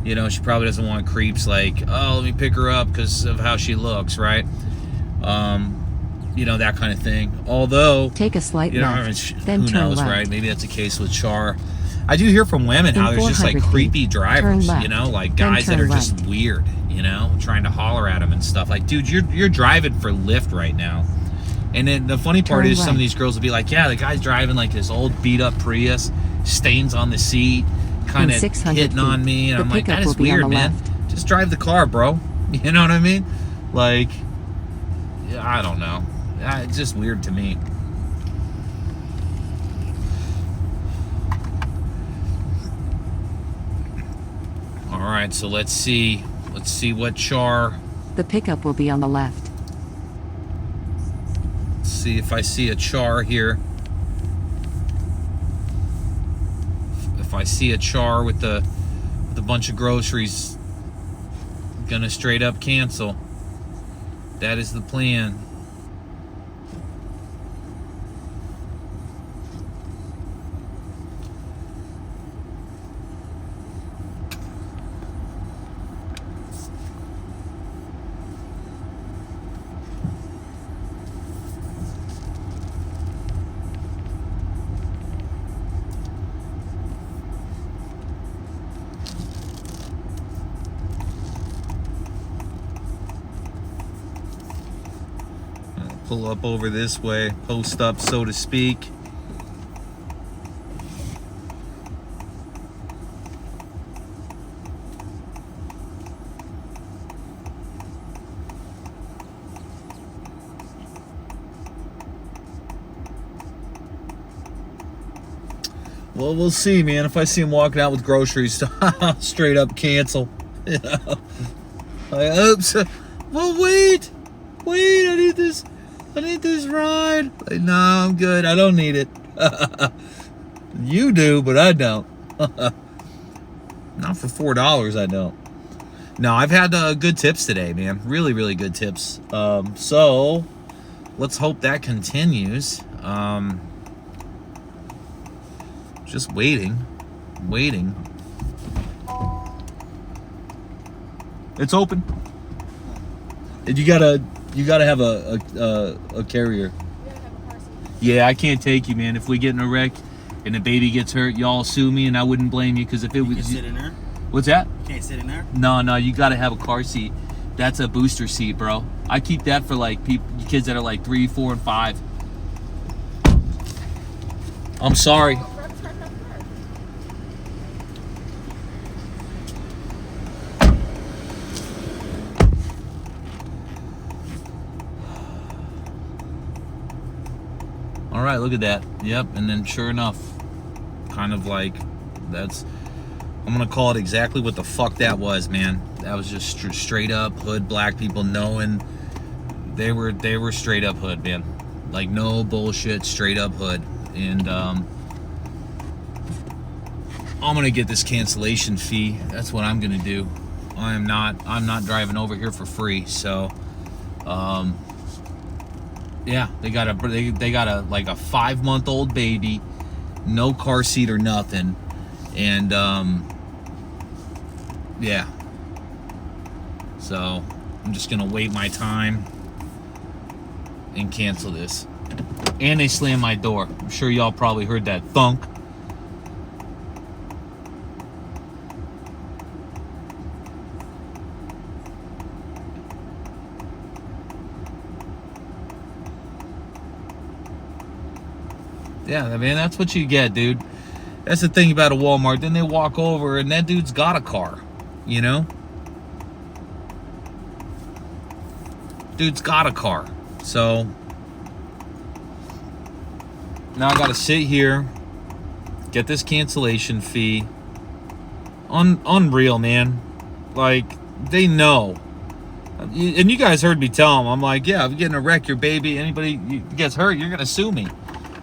You know, she probably doesn't want creeps like, oh, let me pick her up because of how she looks, right? You know, that kind of thing. Although, take a slight you know, left, then who turn knows, left. right? Maybe that's the case with Char. I do hear from women how there's just like 400 creepy feet, drivers, turn you know, left, like then guys that turn are just right. weird, you know, trying to holler at them and stuff. Like, dude, you're driving for Lyft right now. And then the funny part Turn is some of right. these girls will be like, yeah, the guy's driving like this old beat up Prius, stains on the seat, kind In of 600 hitting on feet, me. And the I'm like, pickup that will is be on weird, the man. left. Just drive the car, bro. You know what I mean? Like, I don't know. It's just weird to me. All right, so let's see what Char. The pickup will be on the left. Let's see if I see a Char here. If I see a Char with a bunch of groceries, I'm gonna straight up cancel. That is the plan. Pull up over this way, post up, so to speak. Well, we'll see, man. If I see him walking out with groceries, straight up cancel. You know? I hope so. Well, wait, I need this ride. Like, no, I'm good. I don't need it. You do, but I don't. Not for $4, I don't. No, I've had good tips today, man. Really, really good tips. So let's hope that continues. Just waiting. It's open. You gotta have a carrier. Yeah, I can't take you, man. If we get in a wreck and the baby gets hurt, y'all sue me, and I wouldn't blame you, because if it was. You can sit in there? What's that? You can't sit in there? No, you gotta have a car seat. That's a booster seat, bro. I keep that for like kids that are like 3, 4, and 5. I'm sorry. All right, look at that. Yep, and then sure enough, kind of like that's. I'm gonna call it exactly what the fuck that was, man. That was just straight up hood black people knowing they were straight up hood, man. Like no bullshit, straight up hood. And I'm gonna get this cancellation fee. That's what I'm gonna do. I'm not driving over here for free. So, yeah, they got a like a 5-month-old baby, no car seat or nothing, and yeah. So I'm just gonna wait my time and cancel this. And they slammed my door. I'm sure y'all probably heard that thunk. Yeah, I mean, that's what you get, dude. That's the thing about a Walmart. Then they walk over and that dude's got a car, you know? Dude's got a car. So now I gotta sit here, get this cancellation fee. Unreal, man. Like, they know. And you guys heard me tell them, I'm like, yeah, if you get in a wreck, your baby, anybody gets hurt, you're gonna sue me.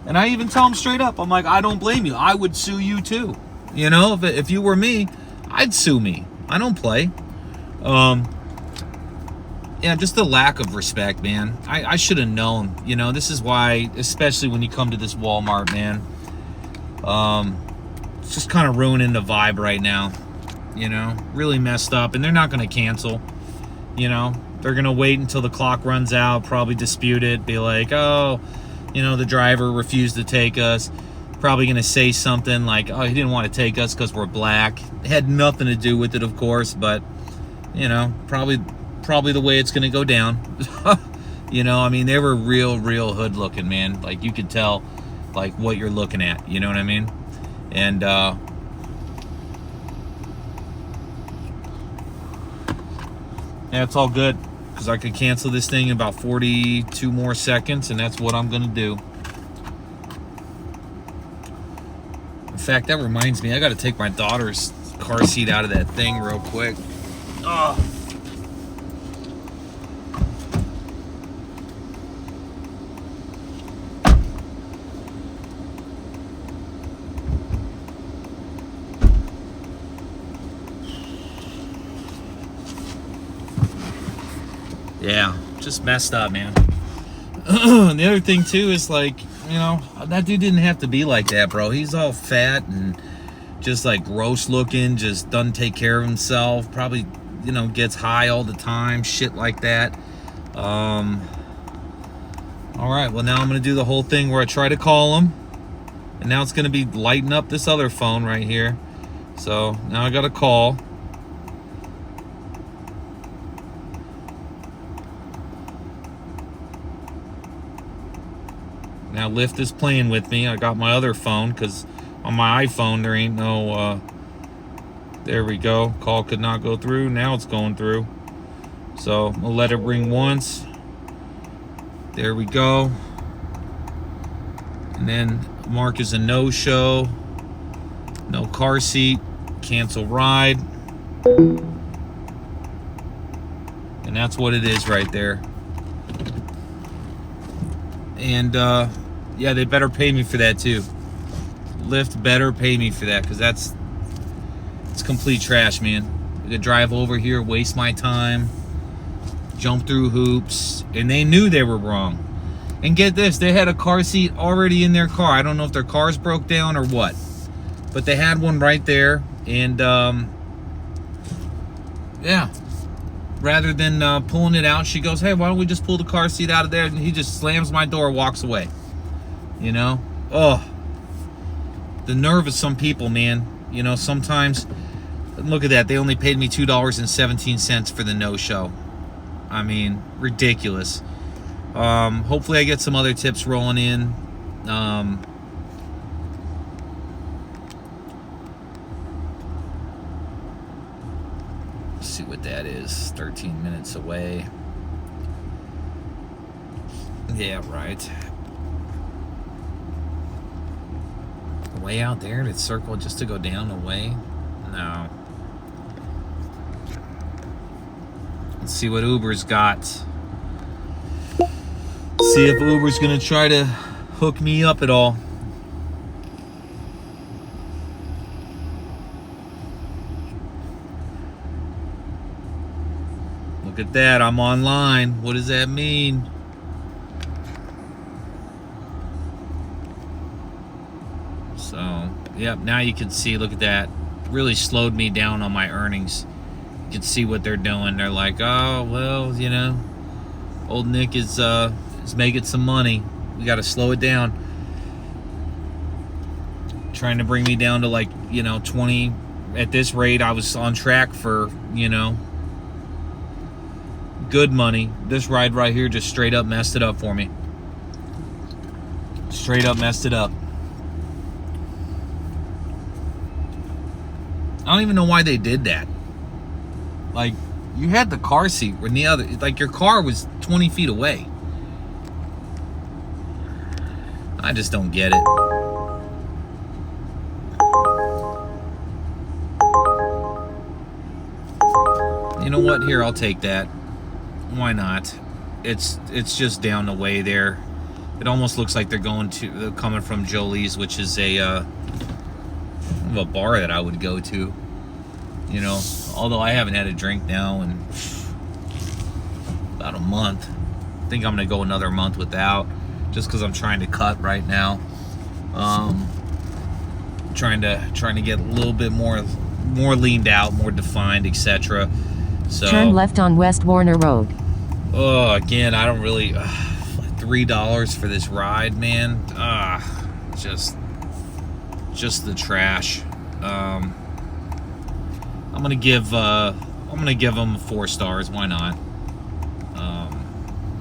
And I even tell them straight up, I'm like, I don't blame you. I would sue you too. You know, if you were me, I'd sue me. I don't play. Yeah, just the lack of respect, man. I should have known. You know, this is why, especially when you come to this Walmart, man. It's just kind of ruining the vibe right now. You know, really messed up. And they're not going to cancel. You know, they're going to wait until the clock runs out, probably dispute it, be like, oh, you know, the driver refused to take us. Probably going to say something like, oh, he didn't want to take us because we're black. It had nothing to do with it, of course, but, you know, probably the way it's going to go down. You know, I mean, they were real hood looking, man. Like, you could tell, like, what you're looking at. You know what I mean? And, yeah, it's all good. Because I could cancel this thing in about 42 more seconds, and that's what I'm going to do. In fact, that reminds me, I got to take my daughter's car seat out of that thing real quick. Ugh. Yeah, just messed up, man. The other thing too is like, you know, that dude didn't have to be like that, bro. He's all fat and just like gross looking, just doesn't take care of himself, probably, you know, gets high all the time, shit like that. All right, well, now I'm gonna do the whole thing where I try to call him, and now it's gonna be lighting up this other phone right here. So now I got a call. Now Lyft is playing with me. I got my other phone because on my iPhone there ain't no, there we go. Call could not go through. Now it's going through. So I'm gonna let it ring once. There we go. And then mark as a no-show. No car seat. Cancel ride. And that's what it is right there. And yeah, they better pay me for that too. Lyft better pay me for that, because it's complete trash, man. I could drive over here, waste my time, jump through hoops, and they knew they were wrong. And get this, they had a car seat already in their car. I don't know if their cars broke down or what, but they had one right there. And yeah, rather than pulling it out, she goes, hey, why don't we just pull the car seat out of there? And he just slams my door, walks away. You know? Oh, the nerve of some people, man. You know, sometimes, look at that, they only paid me $2.17 for the no-show. I mean, ridiculous. Hopefully I get some other tips rolling in. Let's see what that is. 13 minutes away. Yeah, right. Way out there to circle just to go down the way? No. Let's see what Uber's got. See if Uber's gonna try to hook me up at all. Look at that, I'm online. What does that mean? So, yep, now you can see, look at that. Really slowed me down on my earnings. You can see what they're doing. They're like, oh, well, you know, old Nick is making some money. We got to slow it down. Trying to bring me down to, like, you know, 20. At this rate, I was on track for, you know, good money. This ride right here just straight up messed it up for me. Straight up messed it up. I don't even know why they did that. Like, you had the car seat when the other, like, your car was 20 feet away. I just don't get it. You know what? Here, I'll take that. Why not? It's just down the way there. It almost looks like they're coming from Jolie's, which is a bar that I would go to. You know, although I haven't had a drink now in about a month. I think I'm gonna go another month without, just because I'm trying to cut right now. Trying to get a little bit more leaned out, more defined, etc. So turn left on West Warner Road. Oh, again, I don't really $3 for this ride, man. Just the trash. I'm gonna give them 4 stars. Why not?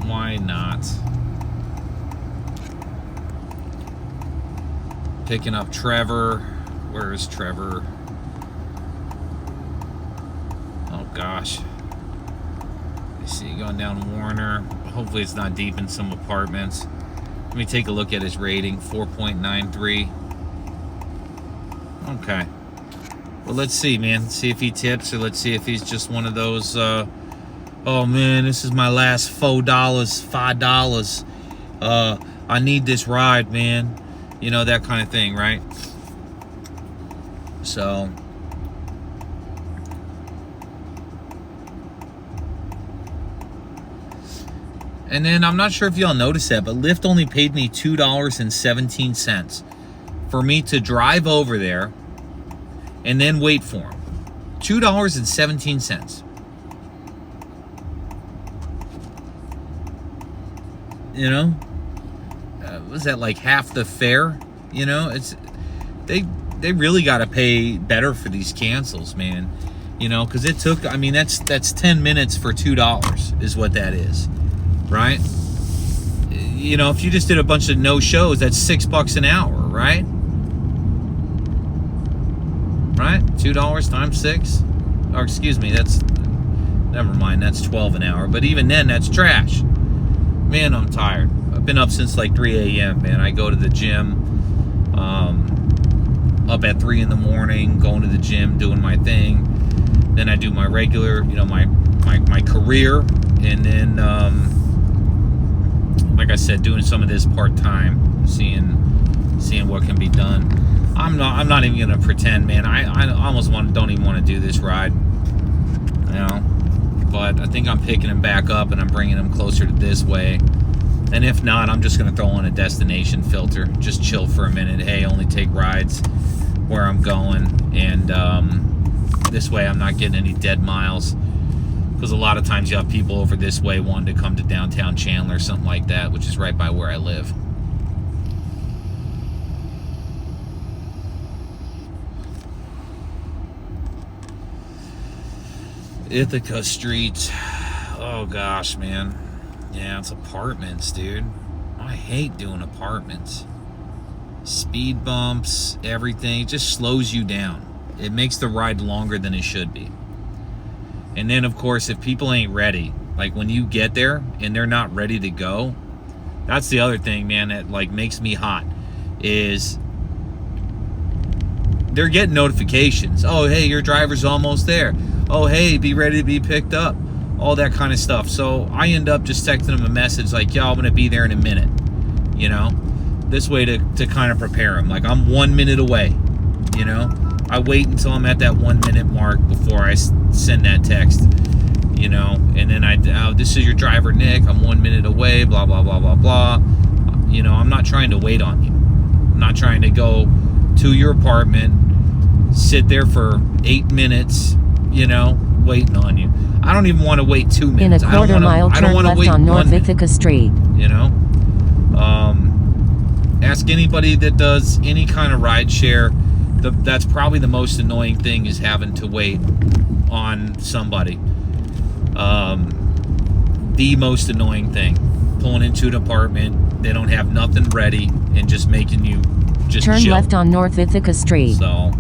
Why not? Picking up Trevor. Where is Trevor? Oh gosh. I see going down Warner. Hopefully it's not deep in some apartments. Let me take a look at his rating. 4.93. Okay. Well, let's see, man. Let's see if he tips, or let's see if he's just one of those, oh man, this is my last $5. I need this ride, man. You know, that kind of thing, right? So, And then I'm not sure if y'all noticed that, but Lyft only paid me $2.17 for me to drive over there and then wait for him. $2.17. You know, was that like half the fare? You know, it's they really got to pay better for these cancels, man. You know, because it took, I mean, that's 10 minutes for $2 is what that is, right? You know, if you just did a bunch of no shows, that's $6 an hour, right? Right? $2 times 6, or excuse me, that's, never mind, that's 12 an hour. But even then, that's trash. Man, I'm tired. I've been up since like 3 a.m., man. I go to the gym, up at 3 in the morning, going to the gym, doing my thing. Then I do my regular, you know, my career, and then, like I said, doing some of this part-time, seeing what can be done. I'm not even gonna pretend, man. I almost don't even want to do this ride, you know. But I think I'm picking him back up and I'm bringing him closer to this way. And if not, I'm just gonna throw on a destination filter, just chill for a minute. Hey, only take rides where I'm going, and this way I'm not getting any dead miles, because a lot of times you have people over this way wanting to come to downtown Chandler or something like that, which is right by where I live. Ithaca Street. Oh gosh, man. Yeah, it's apartments, dude. I hate doing apartments. Speed bumps, everything. It just slows you down. It makes the ride longer than it should be. And then, of course, if people ain't ready, like when you get there and they're not ready to go, that's the other thing, man, that like makes me hot, is they're getting notifications. Oh, hey, your driver's almost there. Oh, hey, be ready to be picked up. All that kind of stuff. So I end up just texting them a message like, yo, I'm going to be there in a minute. You know, this way to kind of prepare them. Like, I'm 1 minute away. You know, I wait until I'm at that 1 minute mark before I send that text. You know, and then this is your driver, Nick. I'm 1 minute away, blah, blah, blah, blah, blah. You know, I'm not trying to wait on you. I'm not trying to go to your apartment, sit there for 8 minutes, you know, waiting on you. I don't even want to wait 2 minutes. In a quarter mile, turn left on North Ithaca Street. You know, ask anybody that does any kind of ride share. That's probably the most annoying thing, is having to wait on somebody. The most annoying thing, pulling into an apartment, they don't have nothing ready, and just making you just turn chill. Left on North Ithaca Street. So, all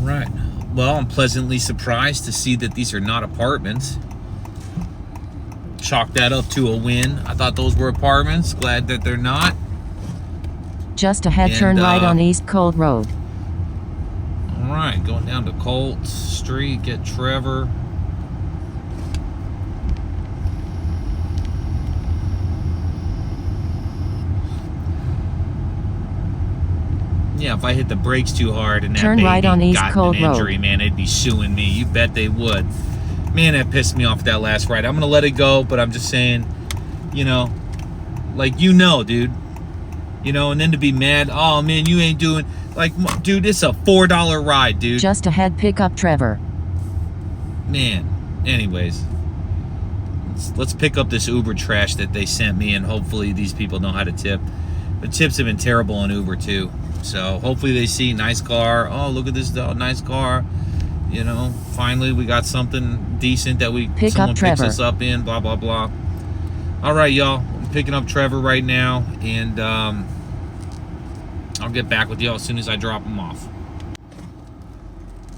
right. Well, I'm pleasantly surprised to see that these are not apartments. Chalk that up to a win. I thought those were apartments. Glad that they're not. Just ahead, turn right on East Cold Road. All right, going down to Colt Street, get Trevor. Yeah, if I hit the brakes too hard and that turn baby right on East got Cold an injury, Road. man, they'd be suing me. You bet they would. Man, that pissed me off that last ride. I'm gonna let it go, but I'm just saying, you know, like, you know, dude, you know, and then to be mad, oh man, you ain't doing, like, dude, it's a $4 ride, dude. Just ahead, pick up Trevor. Man, anyways, let's pick up this Uber trash that they sent me, and hopefully these people know how to tip. The tips have been terrible on Uber too. So hopefully they see nice car. Oh, look at this nice car. You know, finally we got something decent that someone picks us up in. Blah blah blah. All right, y'all. I'm picking up Trevor right now, and I'll get back with y'all as soon as I drop him off.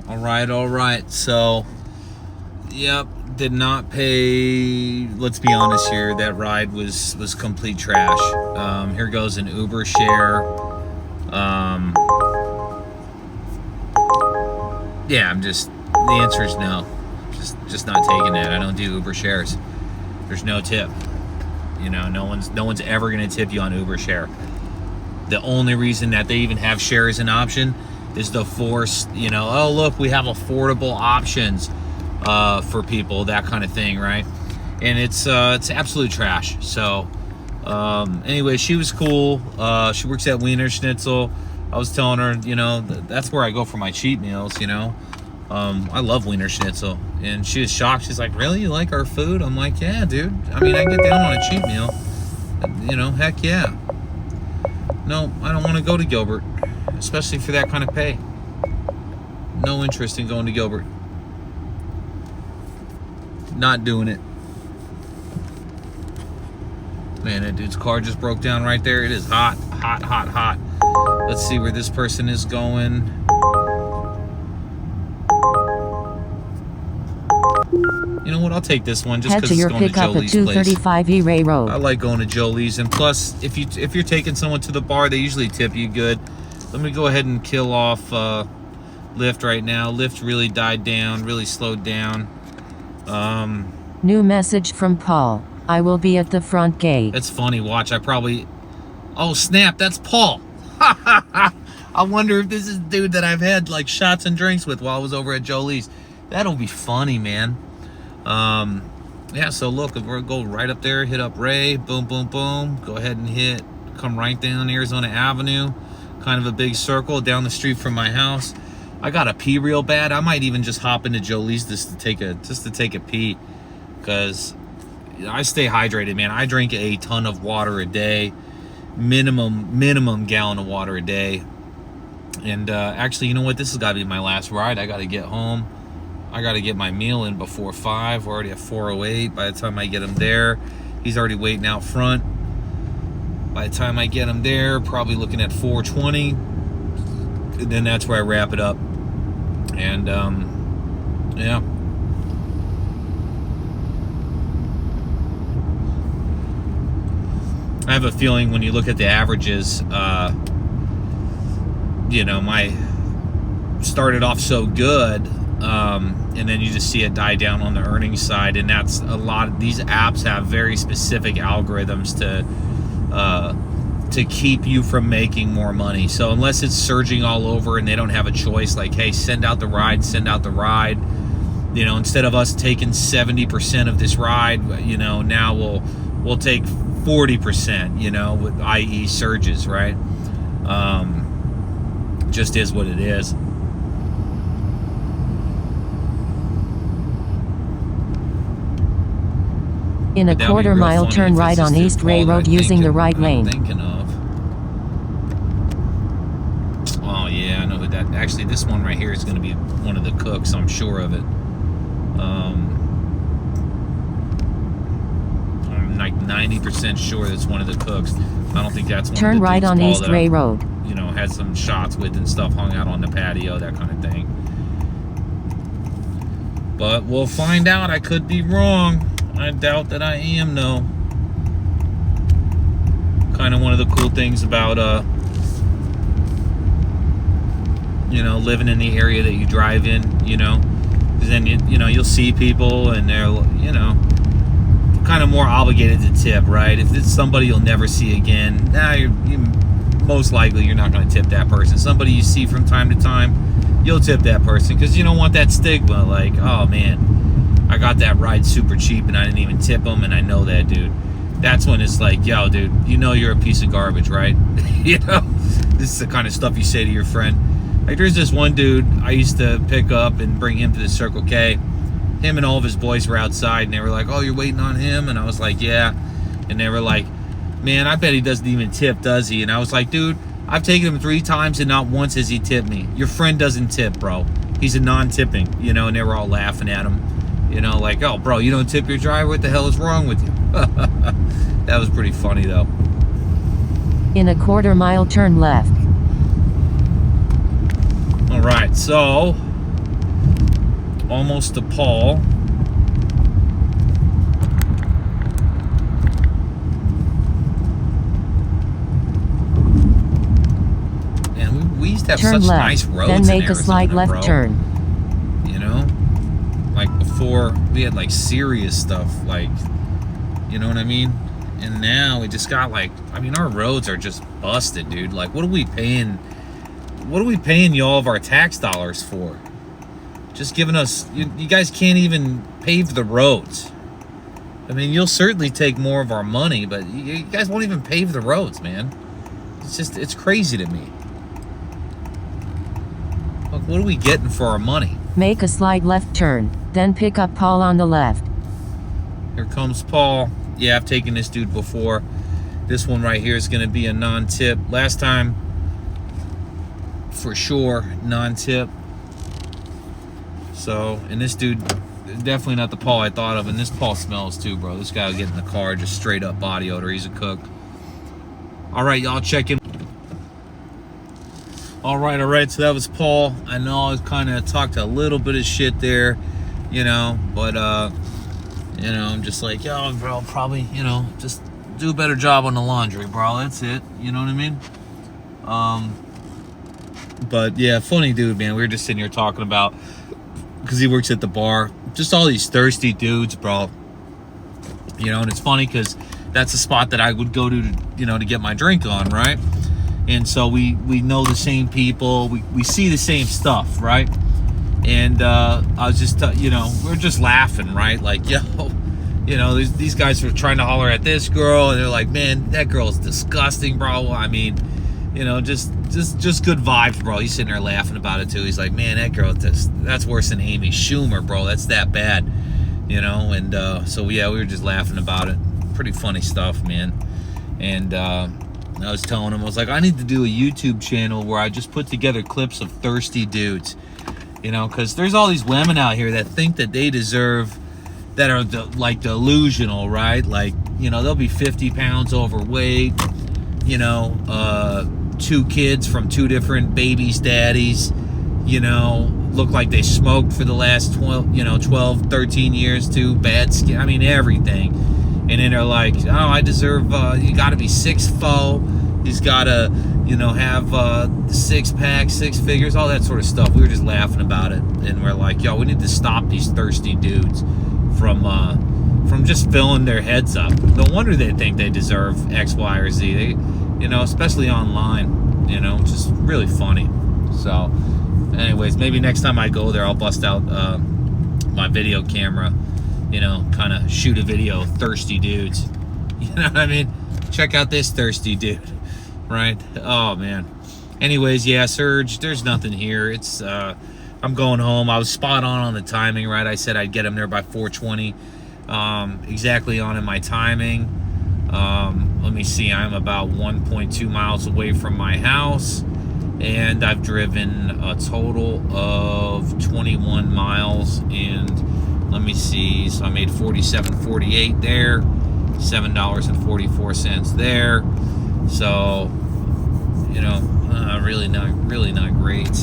All right. So, yep, did not pay. Let's be honest here. That ride was complete trash. Here goes an Uber share. Yeah, the answer is no. Just not taking that. I don't do Uber shares. There's no tip. You know, no one's ever gonna tip you on Uber share. The only reason that they even have share as an option is to force, you know, oh look, we have affordable options. for people, that kind of thing, right? And it's absolute trash. So anyway, she was cool. She works at Wiener Schnitzel. I was telling her, you know, that's where I go for my cheat meals, you know. I love Wiener Schnitzel. And she was shocked. She's like, really? You like our food? I'm like, yeah, dude. I mean, I get down on a cheat meal. You know, heck yeah. No, I don't want to go to Gilbert, especially for that kind of pay. No interest in going to Gilbert. Not doing it. Man, that dude's car just broke down right there. It is hot, hot, hot, hot. Let's see where this person is going. You know what? I'll take this one just because it's going to Jolie's place. 235 E Ray Road. I like going to Jolie's, and plus, if you're taking someone to the bar, they usually tip you good. Let me go ahead and kill off Lyft right now. Lyft really died down, really slowed down. New message from Paul. I will be at the front gate. That's funny. Watch. Oh snap! That's Paul. I wonder if this is the dude that I've had like shots and drinks with while I was over at Jolie's. That'll be funny, man. Yeah, so look, we're gonna go right up there, hit up Ray, boom, boom, boom. Go ahead and come right down Arizona Avenue, kind of a big circle down the street from my house. I gotta pee real bad. I might even just hop into Jolie's just to take a pee, because I stay hydrated, man. I drink a ton of water a day, minimum gallon of water a day. And actually, you know what? This has got to be my last ride. I got to get home. I got to get my meal in before 5. We're already at 4:08. By the time I get him there, he's already waiting out front. By the time I get him there, probably looking at 4:20. And then that's where I wrap it up. And yeah. I have a feeling when you look at the averages, you know, my started off so good, and then you just see it die down on the earnings side, and that's a lot of these apps have very specific algorithms to keep you from making more money. So unless it's surging all over and they don't have a choice, like, hey, send out the ride, you know, instead of us taking 70% of this ride, you know, now we'll take 40%, you know, with i.e. surges, right? Just is what it is. In a quarter mile, turn right on East Ray Road using the right lane. Thinking of. Oh yeah, I know who that. Actually, this one right here is going to be one of the cooks. I'm sure of it. I'm like 90% sure it's one of the cooks. I don't think that's one. Turn right on East Ray Road. You know, had some shots with and stuff, hung out on the patio, that kind of thing. But we'll find out. I could be wrong. I doubt that I am, though. Kind of one of the cool things about, you know, living in the area that you drive in, you know. Because then, you know, you'll see people and they're, you know, kind of more obligated to tip, right? If it's somebody you'll never see again, you most likely you're not going to tip that person. Somebody you see from time to time, you'll tip that person because you don't want that stigma, like, oh man, I got that ride super cheap and I didn't even tip them, and I know that dude. That's when it's like, yo, dude, you know you're a piece of garbage, right? You know, this is the kind of stuff you say to your friend. Like, there's this one dude I used to pick up and bring him to the Circle K. Him and all of his boys were outside, and they were like, oh, you're waiting on him? And I was like, yeah. And they were like, man, I bet he doesn't even tip, does he? And I was like, dude, I've taken him 3 times and not once has he tipped me. Your friend doesn't tip, bro. He's a non-tipping, you know, and they were all laughing at him. You know, like, oh, bro, you don't tip your driver? What the hell is wrong with you? That was pretty funny, though. In a quarter mile, turn left. All right, so almost to Paul. And we used to have turn such left, nice roads then make in Arizona, a slight left bro. turn. You know, like before we had like serious stuff, like, you know what I mean? And now we just got like, I mean, our roads are just busted, dude. Like, what are we paying you all of our tax dollars for? just giving us, you guys can't even pave the roads. I mean, you'll certainly take more of our money, but you guys won't even pave the roads, man. It's crazy to me. Look, what are we getting for our money? Make a slight left turn, then pick up Paul on the left. Here comes Paul. Yeah, I've taken this dude before. This one right here is going to be a non-tip. Last time, for sure, non-tip. So, and this dude, definitely not the Paul I thought of. And this Paul smells too, bro. This guy will get in the car, just straight up body odor. He's a cook. All right, y'all, check in. All right. So that was Paul. I know I kind of talked a little bit of shit there, you know, but, you know, I'm just like, yo, bro, probably, you know, just do a better job on the laundry, bro. That's it. You know what I mean? But yeah, funny dude, man. We were just sitting here talking about, because he works at the bar, just all these thirsty dudes, bro. You know, and it's funny because that's a spot that I would go to, you know, to get my drink on, right? And so we know the same people, we see the same stuff, right? And I was just, you know, we're just laughing, right? Like, yo, you know, these guys were trying to holler at this girl, and they're like, man, that girl is disgusting, bro. I mean, you know, just good vibes, bro. He's sitting there laughing about it too. He's like, man, that girl, that's worse than Amy Schumer, bro. That's that bad, you know. And so yeah, we were just laughing about it. Pretty funny stuff, man. And I was telling him, I was like, I need to do a YouTube channel where I just put together clips of thirsty dudes, you know, because there's all these women out here that think that they deserve, that are like delusional, right? Like, you know, they'll be 50 pounds overweight, you know, 2 kids from 2 different babies' daddies, you know, look like they smoked for the last 12, 13 years too, bad skin, I mean, everything. And then they're like, oh, I deserve, you gotta be 6'4", he's gotta, you know, have 6-pack, 6 figures, all that sort of stuff. We were just laughing about it, and we're like, yo, we need to stop these thirsty dudes from just filling their heads up. No wonder they think they deserve X, Y, or Z. They, you know, especially online, you know, just really funny. So, anyways, maybe next time I go there, I'll bust out my video camera, you know, kind of shoot a video of thirsty dudes. You know what I mean? Check out this thirsty dude, right? Oh, man. Anyways, yeah, Surge, there's nothing here. It's, I'm going home. I was spot on the timing, right? I said I'd get him there by 4:20. Exactly on in my timing. Let me see. I'm about 1.2 miles away from my house, and I've driven a total of 21 miles, and let me see. So I made $47.48 there, $7.44 there. So, you know, really not great.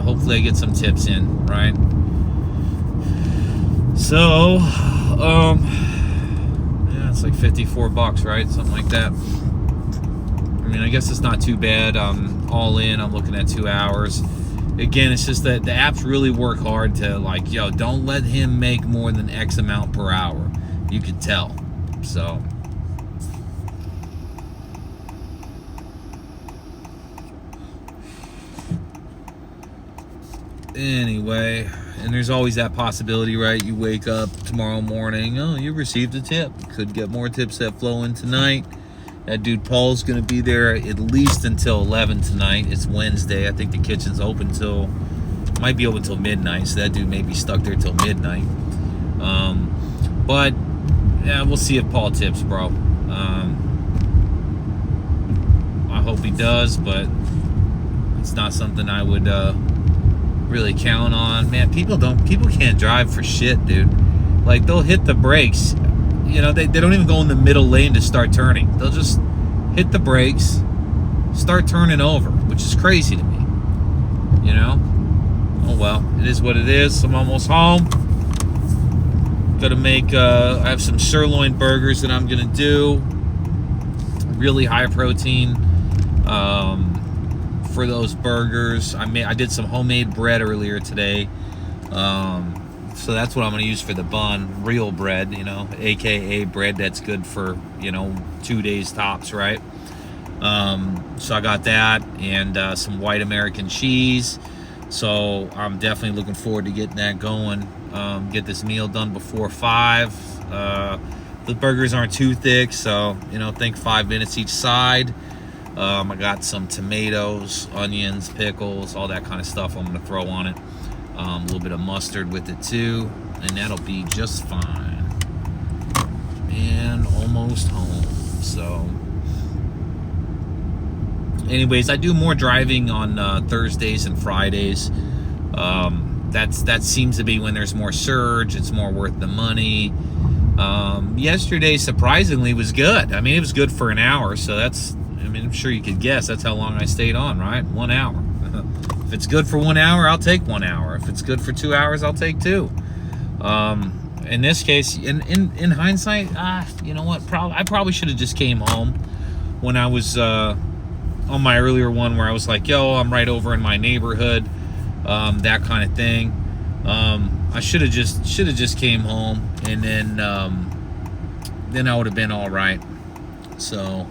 Hopefully I get some tips in, right? So, yeah, it's like $54, right? Something like that. I mean, I guess it's not too bad. All in, I'm looking at 2 hours. Again, it's just that the apps really work hard to, like, yo, don't let him make more than X amount per hour. You could tell. So, anyway, and there's always that possibility, right? You wake up tomorrow morning, oh, you received a tip. Could get more tips that flow in tonight. That dude Paul's gonna be there at least until 11 tonight. It's Wednesday. I think the kitchen's open till, might be open till midnight, so that dude may be stuck there till midnight. But yeah, we'll see if Paul tips, bro. I hope he does, but it's not something I would really count on. Man, people can't drive for shit, dude. Like, they'll hit the brakes, you know, they don't even go in the middle lane to start turning. They'll just hit the brakes, start turning over, which is crazy to me, you know. Oh well, it is what it is. I'm almost home. Gonna make I have some sirloin burgers that I'm gonna do, really high protein. For those burgers, I did some homemade bread earlier today, so that's what I'm going to use for the bun. Real bread, you know, aka bread that's good for, you know, 2 days tops, right? So I got that and some white American cheese. So I'm definitely looking forward to getting that going. Get this meal done before 5. The burgers aren't too thick, so think 5 minutes each side. I got some tomatoes, onions, pickles, all that kind of stuff I'm gonna throw on it. A little bit of mustard with it too, and that'll be just fine. And almost home. So anyways, I do more driving on Thursdays and Fridays. That seems to be when there's more surge. It's more worth the money. Yesterday, surprisingly, was good. I mean, it was good for an hour. So I'm sure you could guess that's how long I stayed on, right? 1 hour. If it's good for 1 hour, I'll take 1 hour. If it's good for 2 hours, I'll take 2. In this case, in hindsight, you know what? I probably should have just came home when I was on my earlier one where I was like, yo, I'm right over in my neighborhood, that kind of thing. I should have just came home, and then I would have been all right. So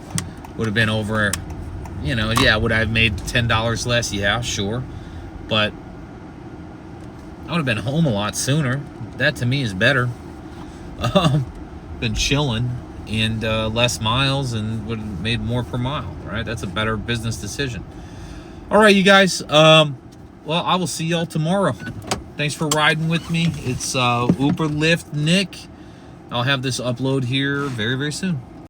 would have been over, would I have made $10 less? Yeah, sure. But I would have been home a lot sooner. That to me is better. Been chilling and less miles, and would have made more per mile, right? That's a better business decision. All right, you guys. Well, I will see y'all tomorrow. Thanks for riding with me. It's Uber Lyft Nick. I'll have this upload here very, very soon.